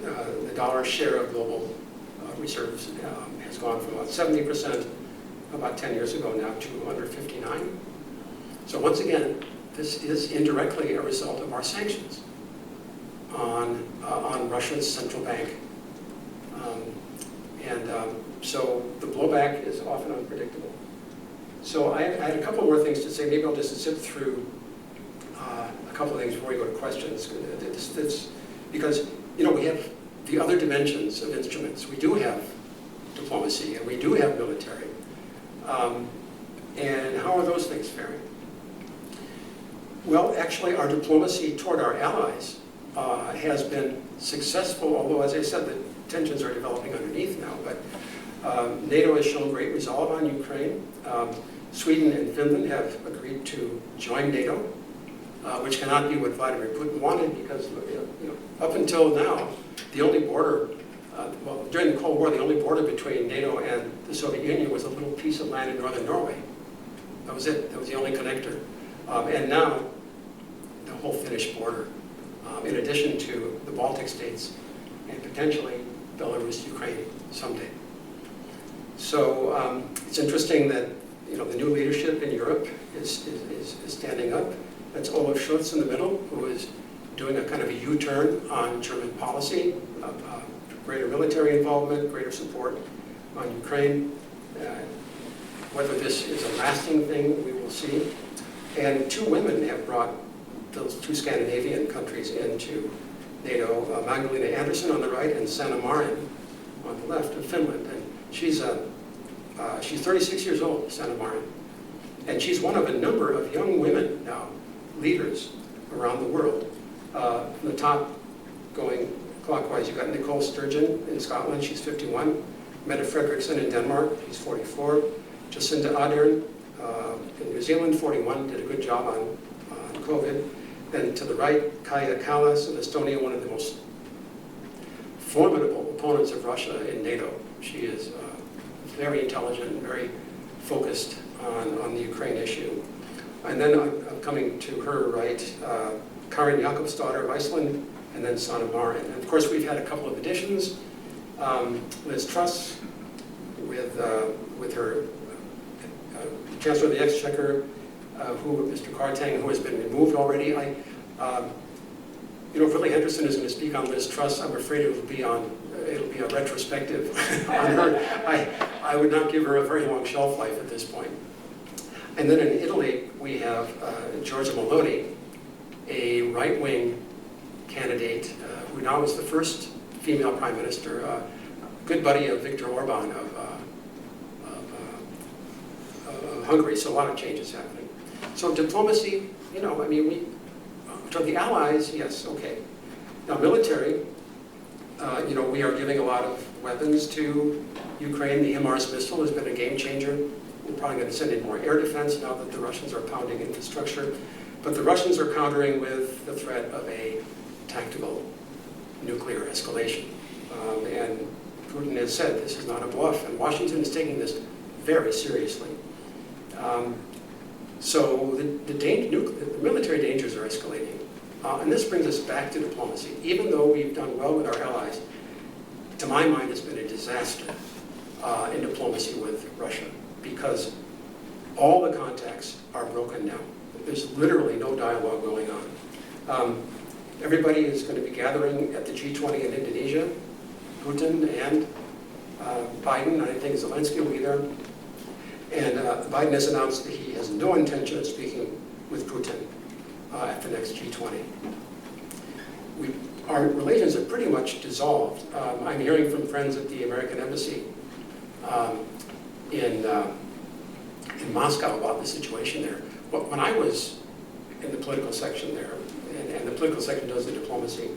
the dollar share of global reserves has gone from about 70% about 10 years ago now to under 59. So once again, this is indirectly a result of our sanctions on Russia's central bank. So the blowback is often unpredictable. So I had a couple more things to say. Maybe I'll just zip through a couple of things before we go to questions. Because, you know, we have the other dimensions of instruments. We do have diplomacy and we do have military. And how are those things faring? Well, actually, our diplomacy toward our allies has been successful, although, as I said, the tensions are developing underneath now. But NATO has shown great resolve on Ukraine. Sweden and Finland have agreed to join NATO, which cannot be what Vladimir Putin wanted, because up until now, the only border, well, during the Cold War, the only border between NATO and the Soviet Union was a little piece of land in northern Norway. That was it. That was the only connector. And now, the whole Finnish border, in addition to the Baltic states, and potentially Belarus, Ukraine, someday. So it's interesting that the new leadership in Europe is standing up. That's Olaf Scholz in the middle, who is doing a kind of a U-turn on German policy, greater military involvement, greater support on Ukraine. Whether this is a lasting thing, we will see. And two women have brought those two Scandinavian countries into NATO, Magdalena Andersson on the right and Sanna Marin on the left of Finland. And she's 36 years old, Sanna Marin. And she's one of a number of young women now, leaders around the world. From the top, going clockwise, you've got Nicole Sturgeon in Scotland, she's 51. Mette Frederiksen in Denmark, she's 44. Jacinda Ardern in New Zealand, 41, did a good job on COVID. Then to the right, Kaja Kallas in Estonia, one of the most formidable opponents of Russia in NATO. She is very intelligent and very focused on the Ukraine issue. And then I'm coming to her right, Karin Jakobsdottir of Iceland, and then Sanna Marin. And of course, we've had a couple of additions. Liz Truss with her Chancellor of the Exchequer, Mr. Kwarteng, who has been removed already. If Willie Henderson is going to speak on Liz Truss, I'm afraid it'll be a retrospective on her. I would not give her a very long shelf life at this point. And then in Italy, we have Giorgia Meloni, a right-wing candidate who now is the first female prime minister, good buddy of Viktor Orban of Hungary. So a lot of changes happening. So diplomacy, to the allies, yes, okay. Now military, we are giving a lot of weapons to Ukraine. The HIMARS missile has been a game changer. We're probably going to send in more air defense now that the Russians are pounding infrastructure. But the Russians are countering with the threat of a tactical nuclear escalation. And Putin has said this is not a bluff, and Washington is taking this very seriously. So the military dangers are escalating. And this brings us back to diplomacy. Even though we've done well with our allies, to my mind, it's been a disaster in diplomacy with Russia, because all the contacts are broken now. There's literally no dialogue going on. Everybody is going to be gathering at the G20 in Indonesia. Putin and Biden, I think Zelensky will be there. And Biden has announced that he has no intention of speaking with Putin at the next G20. Our relations are pretty much dissolved. I'm hearing from friends at the American embassy in Moscow about the situation there. But when I was in the political section there, and the political section does the diplomacy,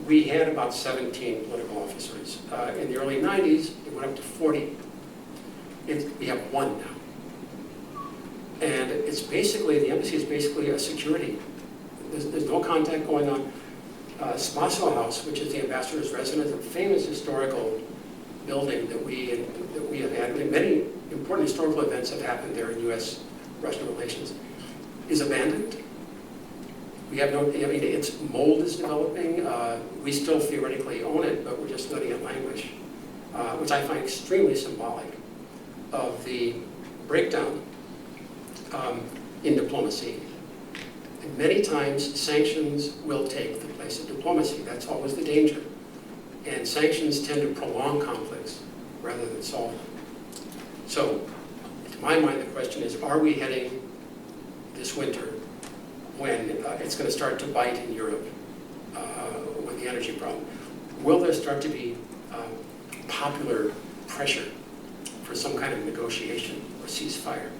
we had about 17 political officers. In the early 90s, it went up to 40. We have one now. And it's basically, the embassy is basically a security. There's no contact going on. Spaso House, which is the ambassador's residence, a famous historical building that we have had, and many important historical events have happened there in U.S.-Russian relations, is abandoned. We have no, I mean, its mold is developing. We still theoretically own it, but we're just letting it languish, which I find extremely symbolic of the breakdown in diplomacy. And many times, sanctions will take the place of diplomacy. That's always the danger. And sanctions tend to prolong conflicts rather than solve them. So, to my mind, the question is, are we heading this winter when it's going to start to bite in Europe with the energy problem? Will there start to be popular pressure for some kind of negotiation or ceasefire?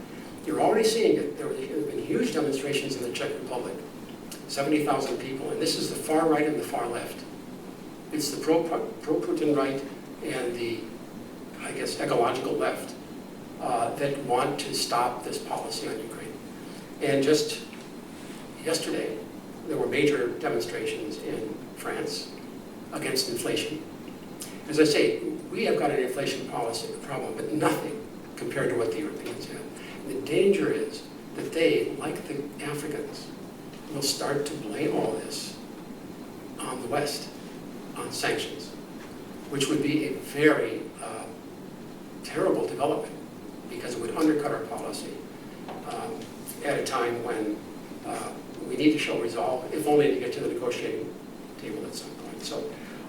You're already seeing it. There have been huge demonstrations in the Czech Republic, 70,000 people, and this is the far right and the far left. It's the pro-Putin right and the, I guess, ecological left that want to stop this policy on Ukraine. And just yesterday, there were major demonstrations in France against inflation. As I say, we have got an inflation policy problem, but nothing compared to what the Europeans have. And the danger is that they, like the Africans, will start to blame all this on the West, on sanctions, which would be a very terrible development because it would undercut our policy at a time when we need to show resolve, if only to get to the negotiating table at some point. So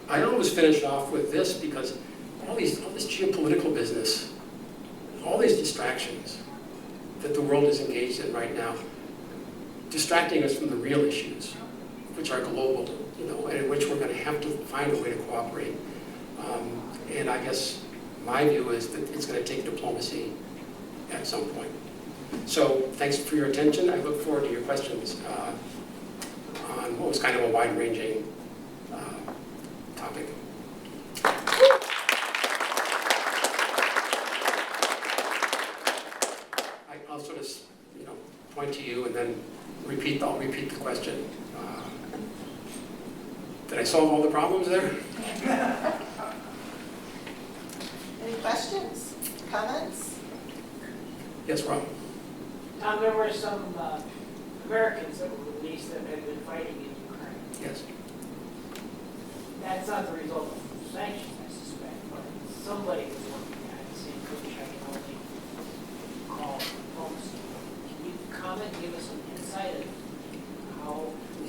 I always finish off with this because all this geopolitical business, all these distractions that the world is engaged in right now, distracting us from the real issues, which are global, and in which we're going to have to find a way to cooperate. And I guess my view is that it's going to take diplomacy at some point. So thanks for your attention. I look forward to your questions on what was kind of a wide-ranging topic. I'll sort of, point to you and then I'll repeat the question. Did I solve all the problems there? Any questions, comments? Yes, Rob. Tom, there were some Americans that were released that had been fighting in Ukraine. Yes. That's not the result of sanctions, I suspect, but somebody was working behind the scenes, which I can only call diplomacy. Can you comment, give us some insight of how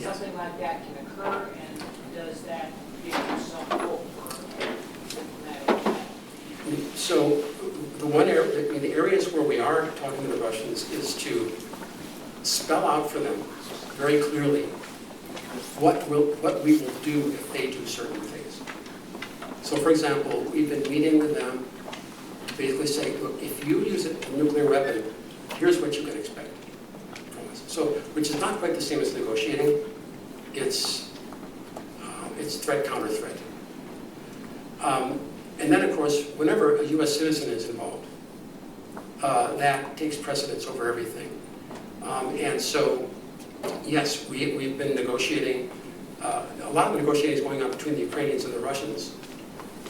something like that can occur, and does that give you some hope for diplomatic? So the one area, the areas where we are talking to the Russians is to spell out for them very clearly what we will do if they do certain things. So for example, we've been meeting with them to basically say, look, if you use a nuclear weapon, here's what you can expect from us. So, which is not quite the same as negotiating. It's threat, counter threat. And then, of course, whenever a U.S. citizen is involved, that takes precedence over everything. And so, yes, we've been negotiating. A lot of the negotiating is going on between the Ukrainians and the Russians,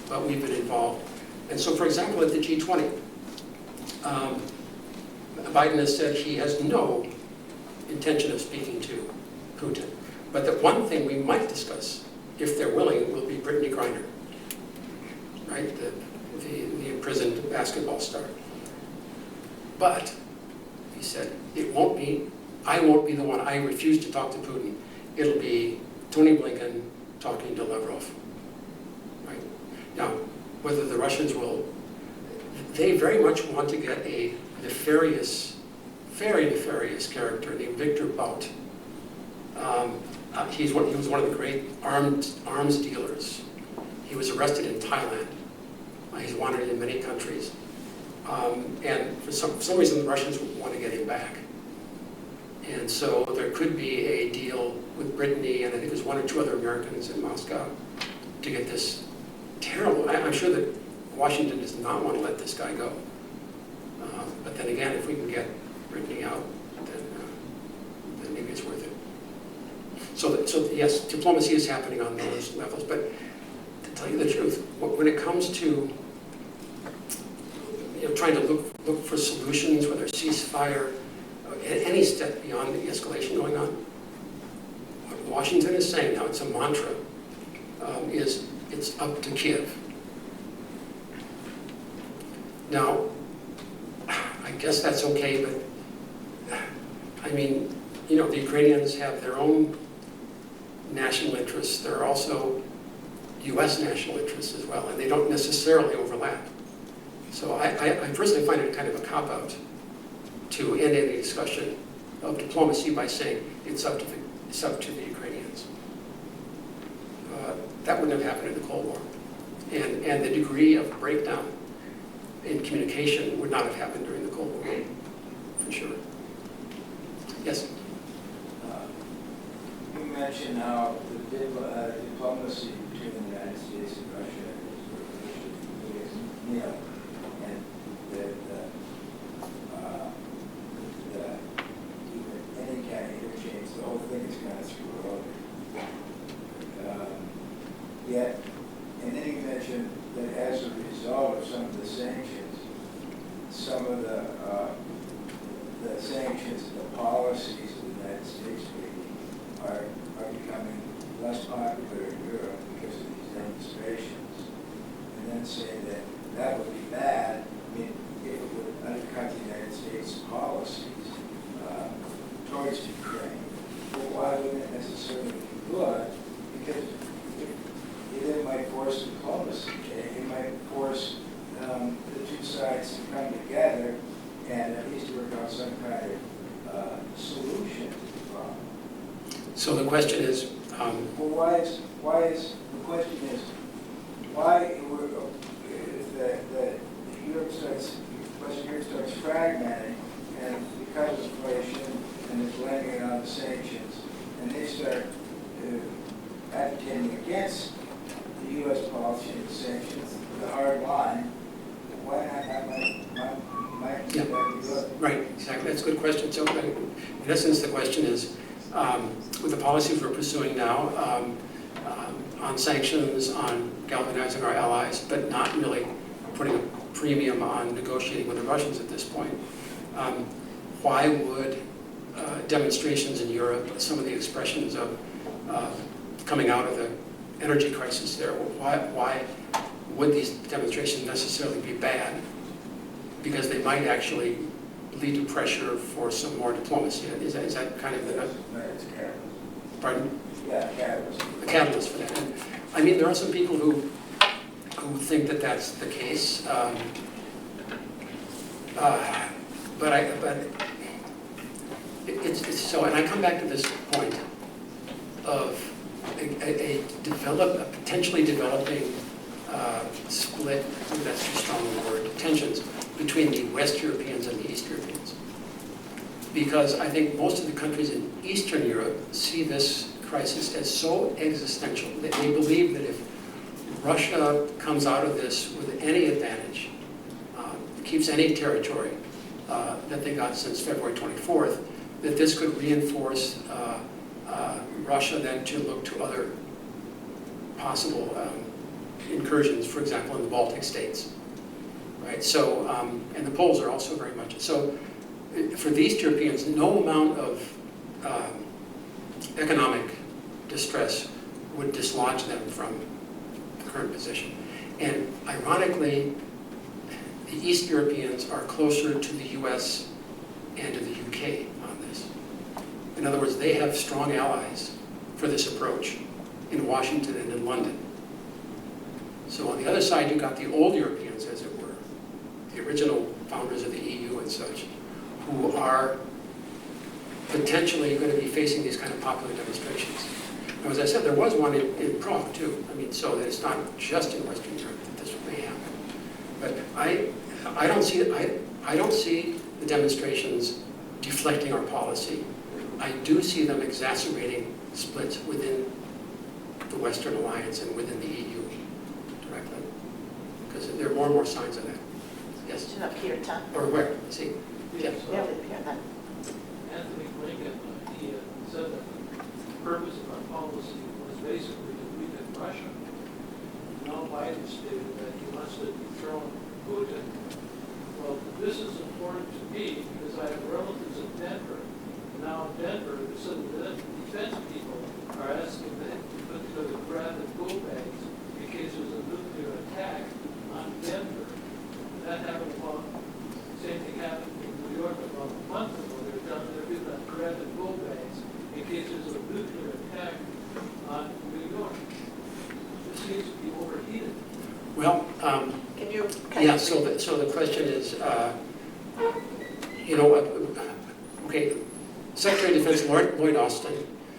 but we've been involved. And so, for example, at the G20, Biden has said he has no intention of speaking to Putin, but that one thing we might discuss, if they're willing, will be Brittany Griner, right? The imprisoned basketball star. But, he said, I won't be the one, I refuse to talk to Putin. It'll be Tony Blinken talking to Lavrov, right? Now, whether the Russians will, they very much want to get a nefarious, very nefarious character named Victor Bout. He was one of the great arms dealers. He was arrested in Thailand. He's wanted in many countries. And for some reason, the Russians want to get him back. And so there could be a deal with Brittany, and I think there's one or two other Americans in Moscow, to get this terrible, I'm sure that Washington does not want to let this guy go. But then again, if we can get Brittany out, then maybe it's worth it. So yes, diplomacy is happening on those levels, but to tell you the truth, when it comes to trying to look for solutions, whether ceasefire, any step beyond the escalation going on. What Washington is saying now, it's a mantra, is it's up to Kiev. Now, I guess that's okay, but I mean, you know, the Ukrainians have their own national interests. There are also U.S. national interests as well, and they don't necessarily overlap. So I personally find it kind of a cop-out to end any discussion of diplomacy by saying it's up to the Ukrainians. That wouldn't have happened in the Cold War. And the degree of breakdown in communication would not have happened during the Cold War, for sure. Yes? You mentioned how the diplomacy between the United States and Russia is nil, and that even any kind of interchange, the whole thing is kind of screwed over. Yet, and then you mentioned that as a result of some of the sanctions, some of the sanctions and the policies of the United States maybe are becoming less popular in Europe because of these demonstrations. And then saying that that would be bad, I mean, if it would undercut the United States policies towards Ukraine. But why wouldn't it necessarily be good? Because it might force diplomacy. It might force the two sides to come together and at least work out some kind of solution to the problem. So the question is, Well, the question is, why if the Europe starts, Western Europe starts fragmenting, and because of inflation and it's blaming it on the sanctions, and they start advocating against the U.S. policy and the sanctions, the hard line, why not have my Yeah. that be good? right, exactly, that's a good question. So in essence, the question is, with the policies we're pursuing now, on sanctions, on galvanizing our allies, but not really putting a premium on negotiating with the Russians at this point, why would demonstrations in Europe, some of the expressions of coming out of the energy crisis there, why would these demonstrations necessarily be bad? Because they might actually lead to pressure for some more diplomacy. Is that kind of the... No, it's a catalyst. Pardon? Yeah, catalyst. The catalyst for that. And, I mean, there are some people who think that that's the case, but it's so. And I come back to this point of a potentially developing split. Maybe that's too strong a word. Tensions between the West Europeans and the East Europeans, because I think most of the countries in Eastern Europe see this crisis as so existential that they believe that if Russia comes out of this with any advantage, keeps any territory that they got since February 24th, that this could reinforce Russia then to look to other possible incursions, for example, in the Baltic states. Right? So, and the Poles are also very much so. For the East Europeans, no amount of economic distress would dislodge them from the current position. And ironically, the East Europeans are closer to the US and to the UK on this. In other words, they have strong allies for this approach in Washington and in London. So on the other side, you've got the old Europeans, as it were, the original founders of the EU and such, who are potentially going to be facing these kind of popular demonstrations. Now, as I said, there was one in Prague, too. I mean, so that it's not just in Western Europe that this may happen. But I don't see the demonstrations deflecting our policy. I do see them exacerbating splits within the Western Alliance and within the EU directly. Because there are more and more signs of that. Yes? Is it up here, Tom? Or where? Let's see. Yes. Yeah, up here, that. Anthony Blinken, he said that the purpose of our policy was basically to weaken Russia. Now Biden stated that he wants to dethrone Putin. Well, this is important to me because I have relatives in Denver. Now in Denver, the civil defense people are asking that we put together grab and go bags in case there's a nuclear attack on Denver. That happened same thing happened in New York about a month ago. They're giving out grab and go bags in case there's a nuclear attack on New York. This seems to be overheated. Well, Can you? yeah, so the question is, okay, Secretary of Defense Lloyd Austin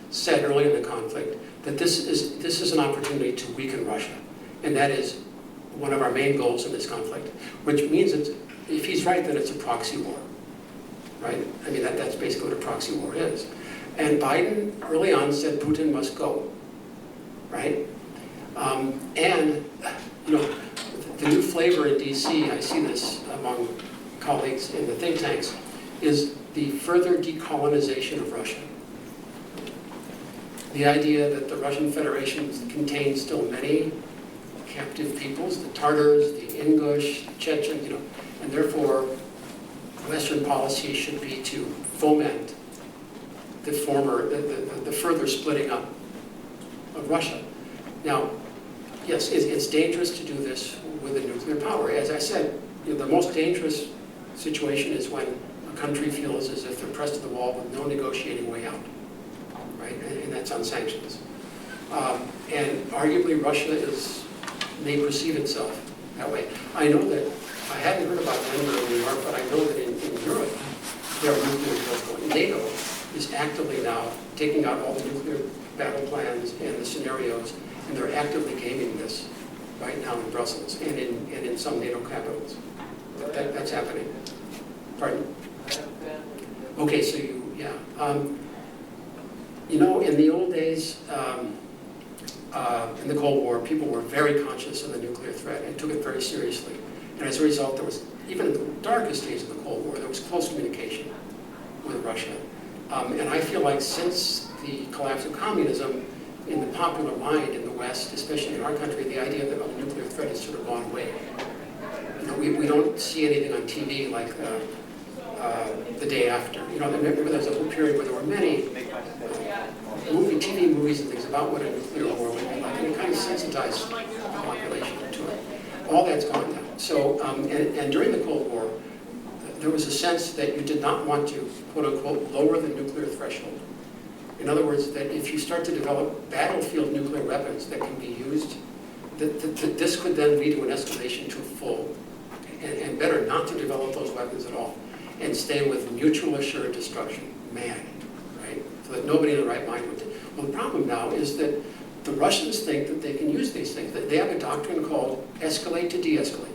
said early in the conflict that this is an opportunity to weaken Russia, and that is one of our main goals in this conflict, which means that if he's right, then it's a proxy war, right? I mean, that's basically what a proxy war is. And Biden early on said Putin must go, right? And, the new flavor in DC, I see this among colleagues in the think tanks, is the further decolonization of Russia. The idea that the Russian Federation contains still many captive peoples, the Tartars, the Ingush, the Chechens, and therefore Western policy should be to foment the further splitting up of Russia. Now, yes, it's dangerous to do this with a nuclear power. As I said, the most dangerous situation is when a country feels as if they're pressed to the wall with no negotiating way out, right? And that's on sanctions. And arguably Russia may perceive itself that way. I know that, I hadn't heard about Denver or New York, but I know that in Europe, there are nuclear drills going. NATO is actively now taking out all the nuclear battle plans and the scenarios, and they're actively gaming this right now in Brussels and in some NATO capitals. That's happening. Pardon? Okay, so in the old days, in the Cold War, people were very conscious of the nuclear threat and took it very seriously. And as a result, there was, even in the darkest days of the Cold War, there was close communication with Russia. And I feel like since the collapse of communism, in the popular mind in the West, especially in our country, the idea that a nuclear threat has sort of gone away. We don't see anything on TV like the day after. Remember there was a whole period where there were many TV movies and things about what a nuclear war would be like, and it kind of sensitized the population to it. All that's gone now. So, and during the Cold War, there was a sense that you did not want to, quote unquote, lower the nuclear threshold. In other words, that if you start to develop battlefield nuclear weapons that can be used, that this could then lead to an escalation to a full, and better not to develop those weapons at all, and stay with mutual assured destruction, right? So that nobody in the right mind would. Well, the problem now is that the Russians think that they can use these things. That they have a doctrine called escalate to de-escalate,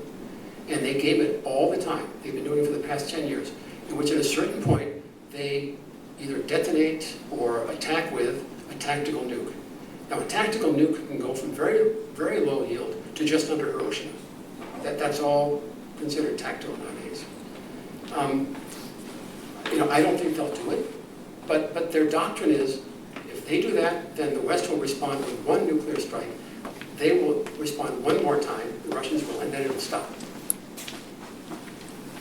and they game it all the time. They've been doing it for the past 10 years, in which at a certain point they either detonate or attack with a tactical nuke. Now, a tactical nuke can go from very, very low yield to just under Hiroshima. That's all considered tactical nowadays. I don't think they'll do it, but their doctrine is, if they do that, then the West will respond with one nuclear strike. They will respond one more time, the Russians will, and then it'll stop.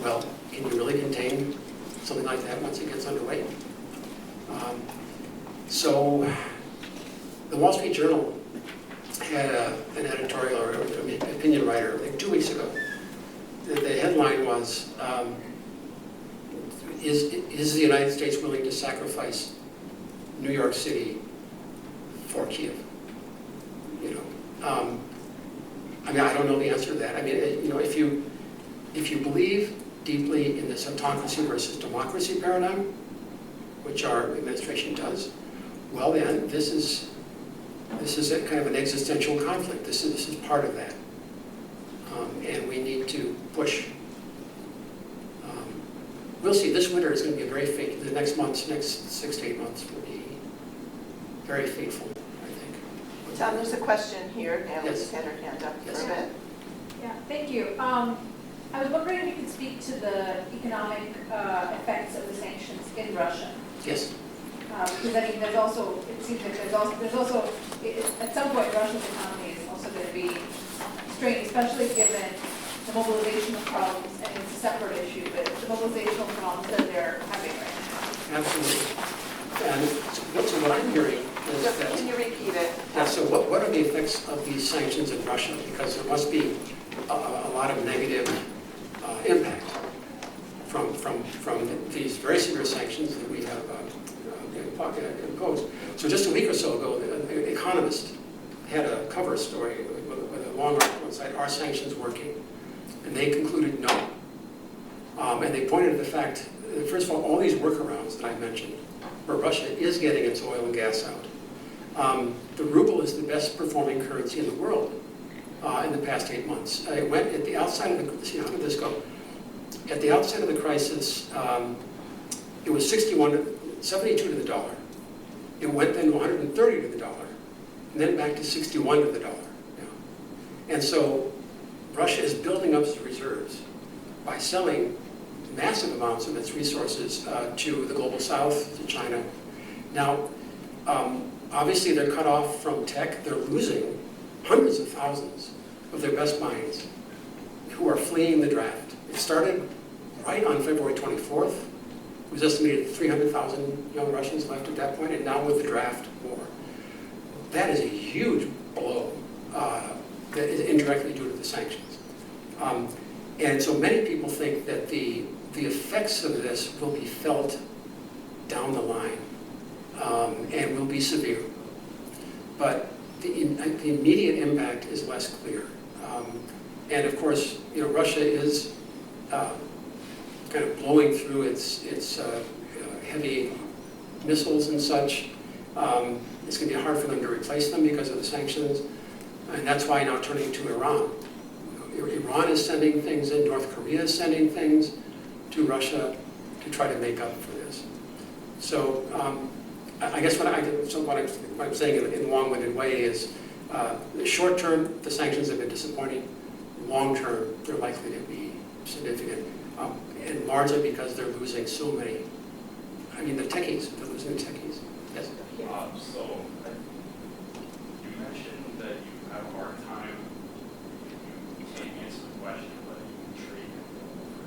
Well, can you really contain something like that once it gets underway? So the Wall Street Journal had an editorial or an opinion writer, like 2 weeks ago. The headline was, is the United States willing to sacrifice New York City for Kiev? I don't know the answer to that. If you believe deeply in this autocracy versus democracy paradigm, which our administration does, well then, this is a kind of an existential conflict. This is part of that. And we need to push. We'll see, this winter is going to be very fateful. The next 6 to 8 months will be very fateful, I think. Tom, there's a question here. Natalie's Yes. had her hand up for Yes. a bit. Yeah, thank you. I was wondering if you could speak to the economic effects of the sanctions in Russia. Yes. Because there's also, it seems like there's also, at some point Russia's economy is also going to be strained, especially given the mobilizational problems, and it's a separate issue, but the mobilizational problems that they're having right now. Absolutely. And so what I'm hearing is Just, that, can you repeat it? yeah, so what are the effects of these sanctions in Russia? Because there must be a lot of negative impact from these very severe sanctions that we have imposed. So just a week or so ago, the Economist had a cover story with a long article inside, "Are sanctions working?" And they concluded no. And they pointed to the fact, first of all these workarounds that I mentioned, where Russia is getting its oil and gas out. The ruble is the best performing currency in the world in the past 8 months. It went at the outside of the, see, how did this go? At the outset of the crisis, it was 72 to the dollar. It went then to 130 to the dollar, and then back to 61 to the dollar. Yeah. And so Russia is building up its reserves by selling massive amounts of its resources to the global south, to China. Now, obviously they're cut off from tech. They're losing hundreds of thousands of their best minds who are fleeing the draft. It started right on February 24th. It was estimated 300,000 young Russians left at that point, and now with the draft, more. That is a huge blow that is indirectly due to the sanctions. And so many people think that the effects of this will be felt down the line and will be severe. But the immediate impact is less clear. And of course, you know, Russia is kind of blowing through its heavy missiles and such. It's going to be hard for them to replace them because of the sanctions. And that's why now turning to Iran. Iran is sending things in, North Korea is sending things to Russia to try to make up for this. So I guess what I'm saying in a long-winded way is short term, the sanctions have been disappointing. Long term, they're likely to be significant. And largely because they're losing so many. I mean, the techies, they're losing the techies. Yes? So you mentioned that you have a hard time, you can't answer the question, but you can trade over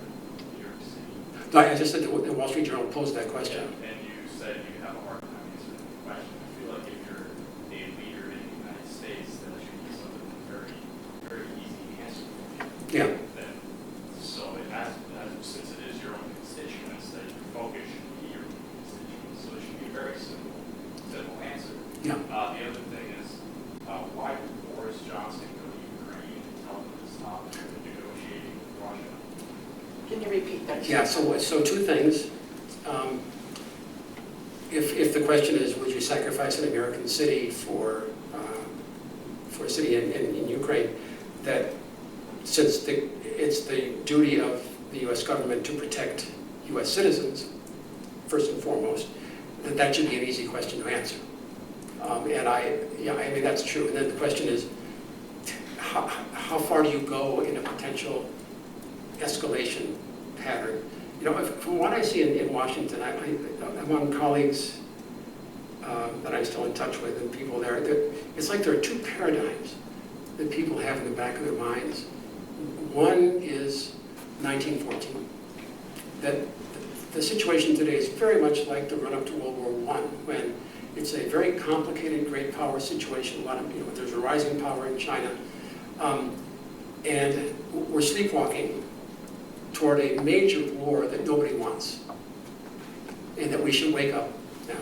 New York City. No, I just said the Wall Street Journal posed that question. And you said you have a hard time answering the question. I feel like if you're a leader in the United States, that should be something very, very easy to answer. Yeah. So it has, since it is your own constituents, that your focus should be your own constituents. So it should be a very simple answer. Yeah. The other thing is, why did Boris Johnson go to Ukraine and tell them to stop negotiating with Russia? Can you repeat that? Yeah, so two things. If the question is, would you sacrifice an American city for a city in Ukraine, that since it's the duty of the U.S. government to protect U.S. citizens, first and foremost, that should be an easy question to answer. And I mean, that's true. And then the question is, how far do you go in a potential escalation pattern? You know, from what I see in Washington, among colleagues that I'm still in touch with and people there, it's like there are two paradigms that people have in the back of their minds. One is 1914, that the situation today is very much like the run-up to World War I, when it's a very complicated great power situation. A lot of, you know, there's a rising power in China, and we're sleepwalking toward a major war that nobody wants, and that we should wake up now.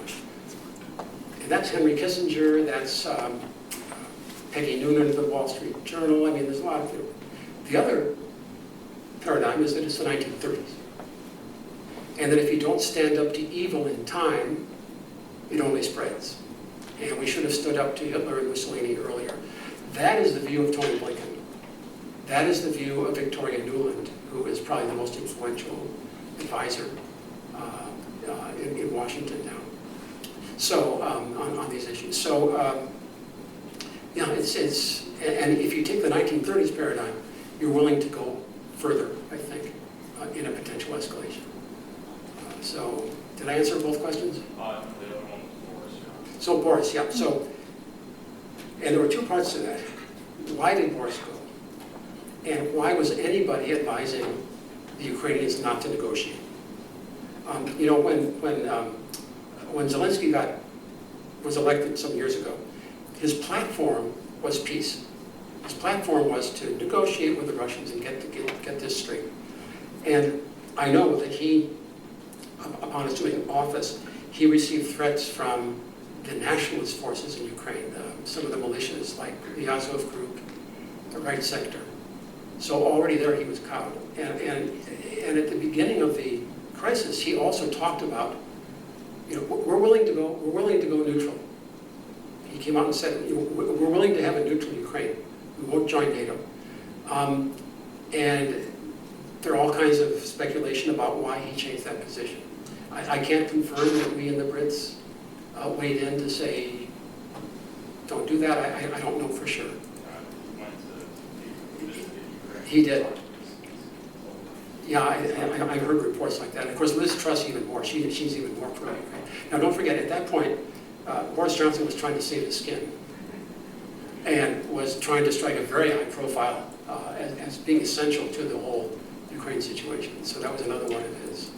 And that's Henry Kissinger, that's Peggy Noonan of the Wall Street Journal. I mean, there's a lot of, the other paradigm is that it's the 1930s. And that if you don't stand up to evil in time, it only spreads. And we should have stood up to Hitler and Mussolini earlier. That is the view of Tony Blinken. That is the view of Victoria Nuland, who is probably the most influential advisor in Washington now. So, on these issues. So, yeah, it's, and if you take the 1930s paradigm, you're willing to go further, I think, in a potential escalation. So, did I answer both questions? The other one was Boris. So Boris, yeah. So, and there were two parts to that. Why did Boris go? And why was anybody advising the Ukrainians not to negotiate? You know, when Zelensky was elected some years ago, his platform was peace. His platform was to negotiate with the Russians and get this straight. And I know that he, upon his doing office, he received threats from the nationalist forces in Ukraine, some of the militias like the Azov group, the right sector. So already there he was cowed. And at the beginning of the crisis, he also talked about, you know, we're willing to go neutral. He came out and said, you know, we're willing to have a neutral Ukraine. We won't join NATO. And there are all kinds of speculation about why he changed that position. I can't confirm that we and the Brits weighed in to say, don't do that. I don't know for sure. He did. Yeah, I heard reports like that. And of course, Liz Truss even more. She's even more pro-Ukraine. Now, don't forget, at that point, Boris Johnson was trying to save his skin and was trying to strike a very high profile as being essential to the whole Ukraine situation. So that was another one of his.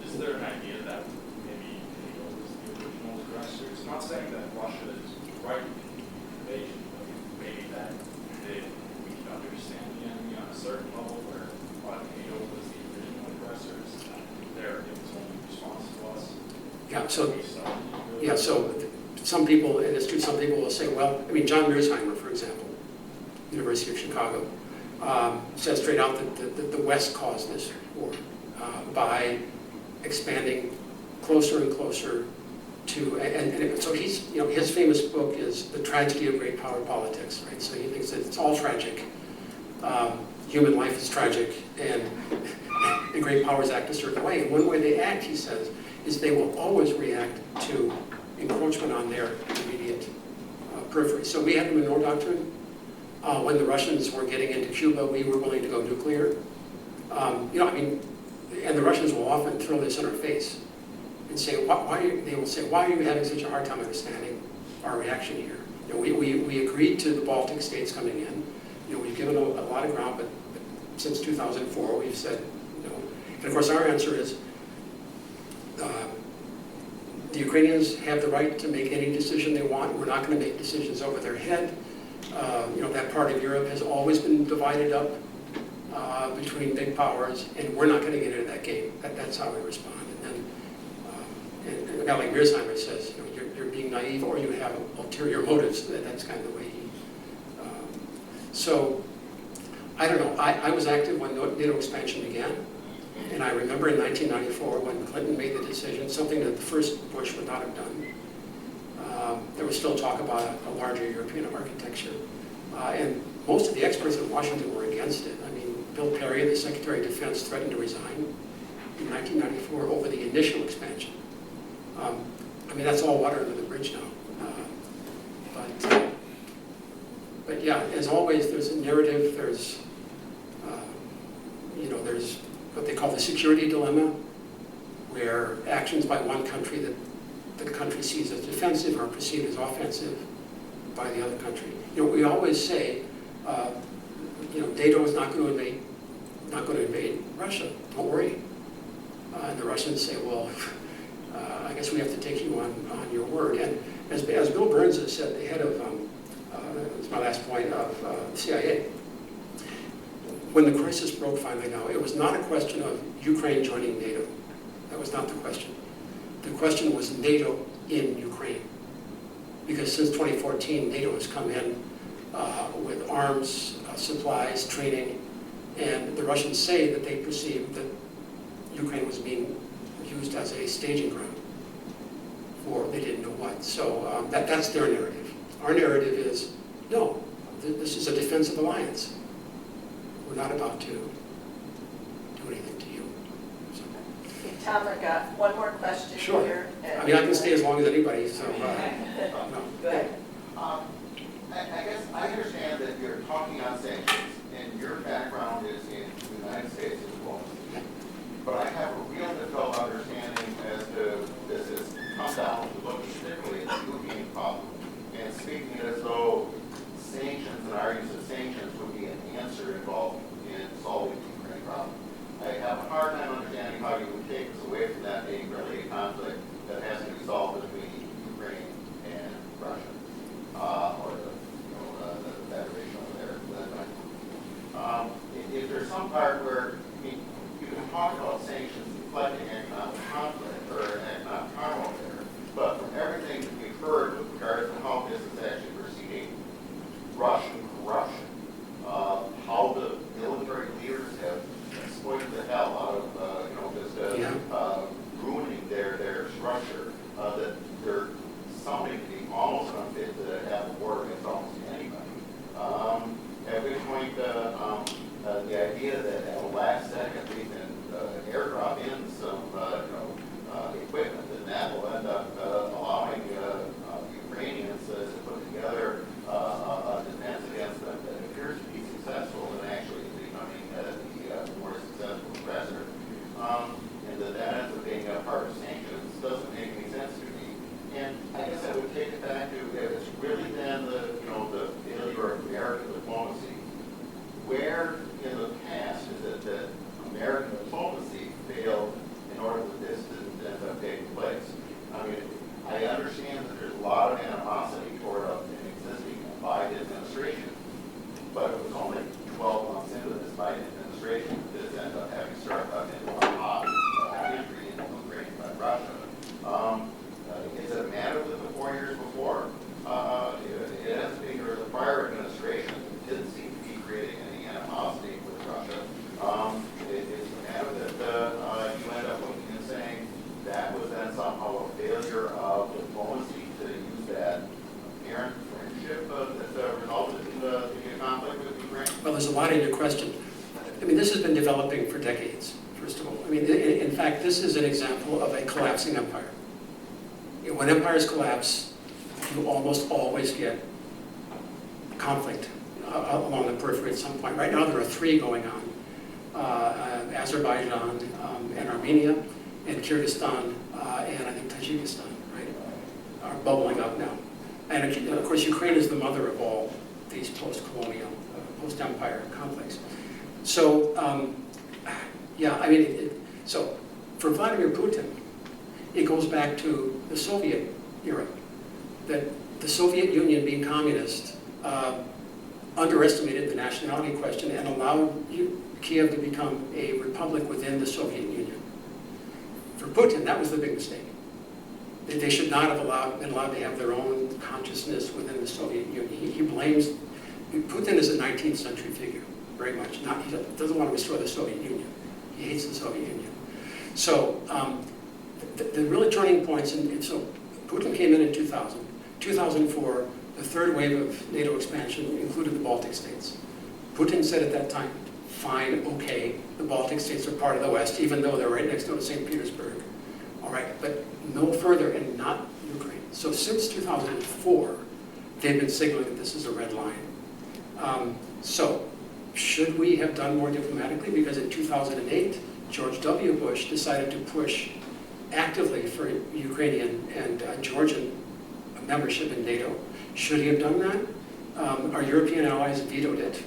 Is there an idea that maybe NATO was the original aggressor? It's not saying that Russia is right in the invasion, but maybe that we can understand the enemy on a certain level where NATO was the original aggressors. They're its only response to us. Yeah, so some people, and it's true, some people will say, well, I mean, John Mearsheimer, for example, University of Chicago, said straight out that the West caused this war by expanding closer and closer to, so he's, you know, his famous book is The Tragedy of Great Power Politics, right? So he thinks that it's all tragic. Human life is tragic, and great powers act a certain way. And one way they act, he says, is they will always react to encroachment on their immediate periphery. So we had the Monroe Doctrine. When the Russians were getting into Cuba, we were willing to go nuclear. You know, I mean, and the Russians will often throw this in our face and say, they will say, why are you having such a hard time understanding our reaction here? You know, we agreed to the Baltic states coming in. You know, we've given a lot of ground, but since 2004, we've said no. And of course, our answer is, the Ukrainians have the right to make any decision they want. We're not going to make decisions over their head. You know, that part of Europe has always been divided up between big powers, and we're not going to get into that game. That's how we respond. And then, and a guy like Mearsheimer says, you know, you're being naive, or you have ulterior motives. That's kind of the way he. So, I don't know. I was active when NATO expansion began. And I remember in 1994 when Clinton made the decision, something that the first Bush would not have done. There was still talk about a larger European architecture. And most of the experts in Washington were against it. I mean, Bill Perry, the Secretary of Defense, threatened to resign in 1994 over the initial expansion. I mean, that's all water under the bridge now. But yeah, as always, there's a narrative, there's, you know, there's what they call the security dilemma, where actions by one country that the country sees as defensive are perceived as offensive by the other country. You know, we always say, you know, NATO is not going to invade Russia. Don't worry. And the Russians say, well, I guess we have to take you on your word. And as Bill Burns has said, the head of, it's my last point, of the CIA, when the crisis broke finally now, it was not a question of Ukraine joining NATO. That was not the question. The question was NATO in Ukraine. Because since 2014, NATO has come in with arms, supplies, training, and the Russians say that they perceived that Ukraine was being used as a staging ground for they didn't know what. So that's their narrative. Our narrative is, no, this is a defensive alliance. We're not about to do anything to you. So. Okay, Tom, I got one more question Sure. here. I mean, I can stay as long as anybody, so. No. Go ahead. I guess I understand that you're talking on sanctions, and your background is in the United States as well. But I have a real difficult understanding as to this has come down to looking particularly at the European problem and speaking as though sanctions and our use of sanctions would be an answer involved a lot of animosity toward an existing Biden administration. But it was only 12 months into this Biden administration that this ended up having started up into a hot entry into Ukraine by Russia. Is it a matter that the 4 years before, it ends up being there was a prior administration that didn't seem to be creating any animosity with Russia. It's a matter that you end up looking and saying that was then somehow a failure of diplomacy to use that apparent friendship that resulted in the conflict with Ukraine? Well, there's a lot in your question. I mean, this has been developing for decades, first of all. I mean, in fact, this is an example of a collapsing empire. When empires collapse, you almost always get conflict along the periphery at some point. Right now, there are 3 going on. Azerbaijan and Armenia and Kyrgyzstan and I think Tajikistan, right, are bubbling up now. And of course, Ukraine is the mother of all these post-colonial, post-empire conflicts. So, yeah, I mean, so for Vladimir Putin, it goes back to the Soviet era, that the Soviet Union, being communist, underestimated the nationality question and allowed Kiev to become a republic within the Soviet Union. For Putin, that was the big mistake. They should not have been allowed to have their own consciousness within the Soviet Union. He blames, Putin is a 19th century figure, very much. He doesn't want to restore the Soviet Union. He hates the Soviet Union. So the really turning points, and so Putin came in 2000. 2004, the third wave of NATO expansion included the Baltic states. Putin said at that time, fine, okay, the Baltic states are part of the West, even though they're right next door to St. Petersburg. All right, but no further, and not Ukraine. So since 2004, they've been signaling that this is a red line. So should we have done more diplomatically? Because in 2008, George W. Bush decided to push actively for Ukrainian and Georgian membership in NATO. Should he have done that? Our European allies vetoed it.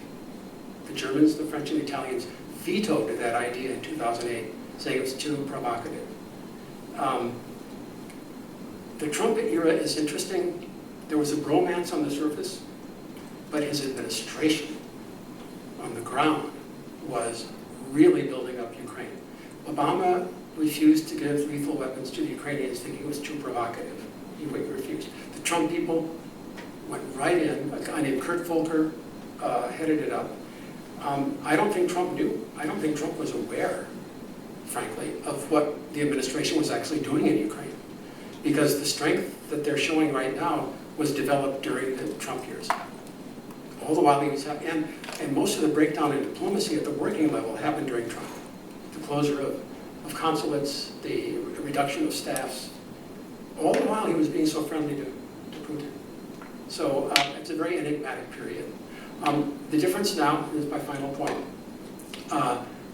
The Germans, the French, and the Italians vetoed that idea in 2008, saying it was too provocative. The Trump era is interesting. There was a bromance on the surface, but his administration on the ground was really building up Ukraine. Obama refused to give lethal weapons to the Ukrainians, thinking it was too provocative. He refused. The Trump people went right in. A guy named Kurt Volker headed it up. I don't think Trump knew. I don't think Trump was aware, frankly, of what the administration was actually doing in Ukraine. Because the strength that they're showing right now was developed during the Trump years. All the while he was, and most of the breakdown in diplomacy at the working level happened during Trump. The closure of consulates, the reduction of staffs. All the while he was being so friendly to Putin. So it's a very enigmatic period. The difference now is my final point.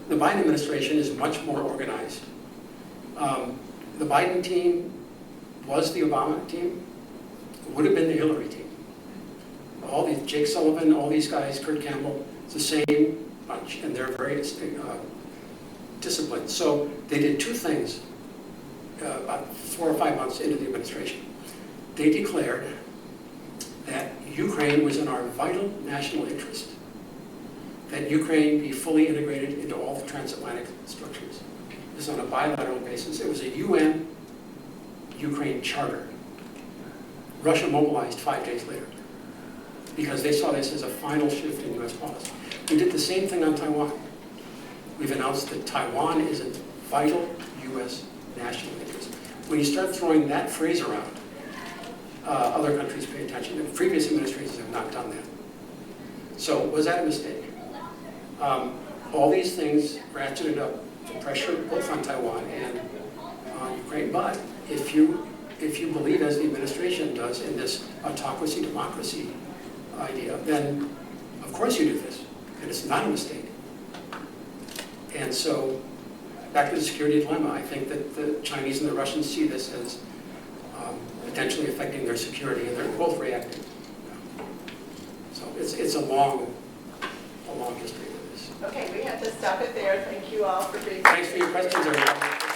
The Biden administration is much more organized. The Biden team was the Obama team, would have been the Hillary team. All these, Jake Sullivan, all these guys, Kurt Campbell, it's the same bunch, and they're very disciplined. So they did 2 things about 4 or 5 months into the administration. They declared that Ukraine was in our vital national interest, that Ukraine be fully integrated into all the transatlantic structures. This is on a bilateral basis. It was a UN-Ukraine charter. Russia mobilized 5 days later because they saw this as a final shift in U.S. policy. We did the same thing on Taiwan. We've announced that Taiwan is a vital U.S. national interest. When you start throwing that phrase around, other countries pay attention. The previous administrations have not done that. So was that a mistake? All these things ratcheted up the pressure both on Taiwan and on Ukraine. But if you believe, as the administration does, in this autocracy democracy idea, then of course you do this, and it's not a mistake. And so, back to the security dilemma, I think that the Chinese and the Russians see this as potentially affecting their security, and they're both reacting. So it's a long history of this. Okay, we have to stop it there. Thank you all for being here. Thanks for your questions, everybody.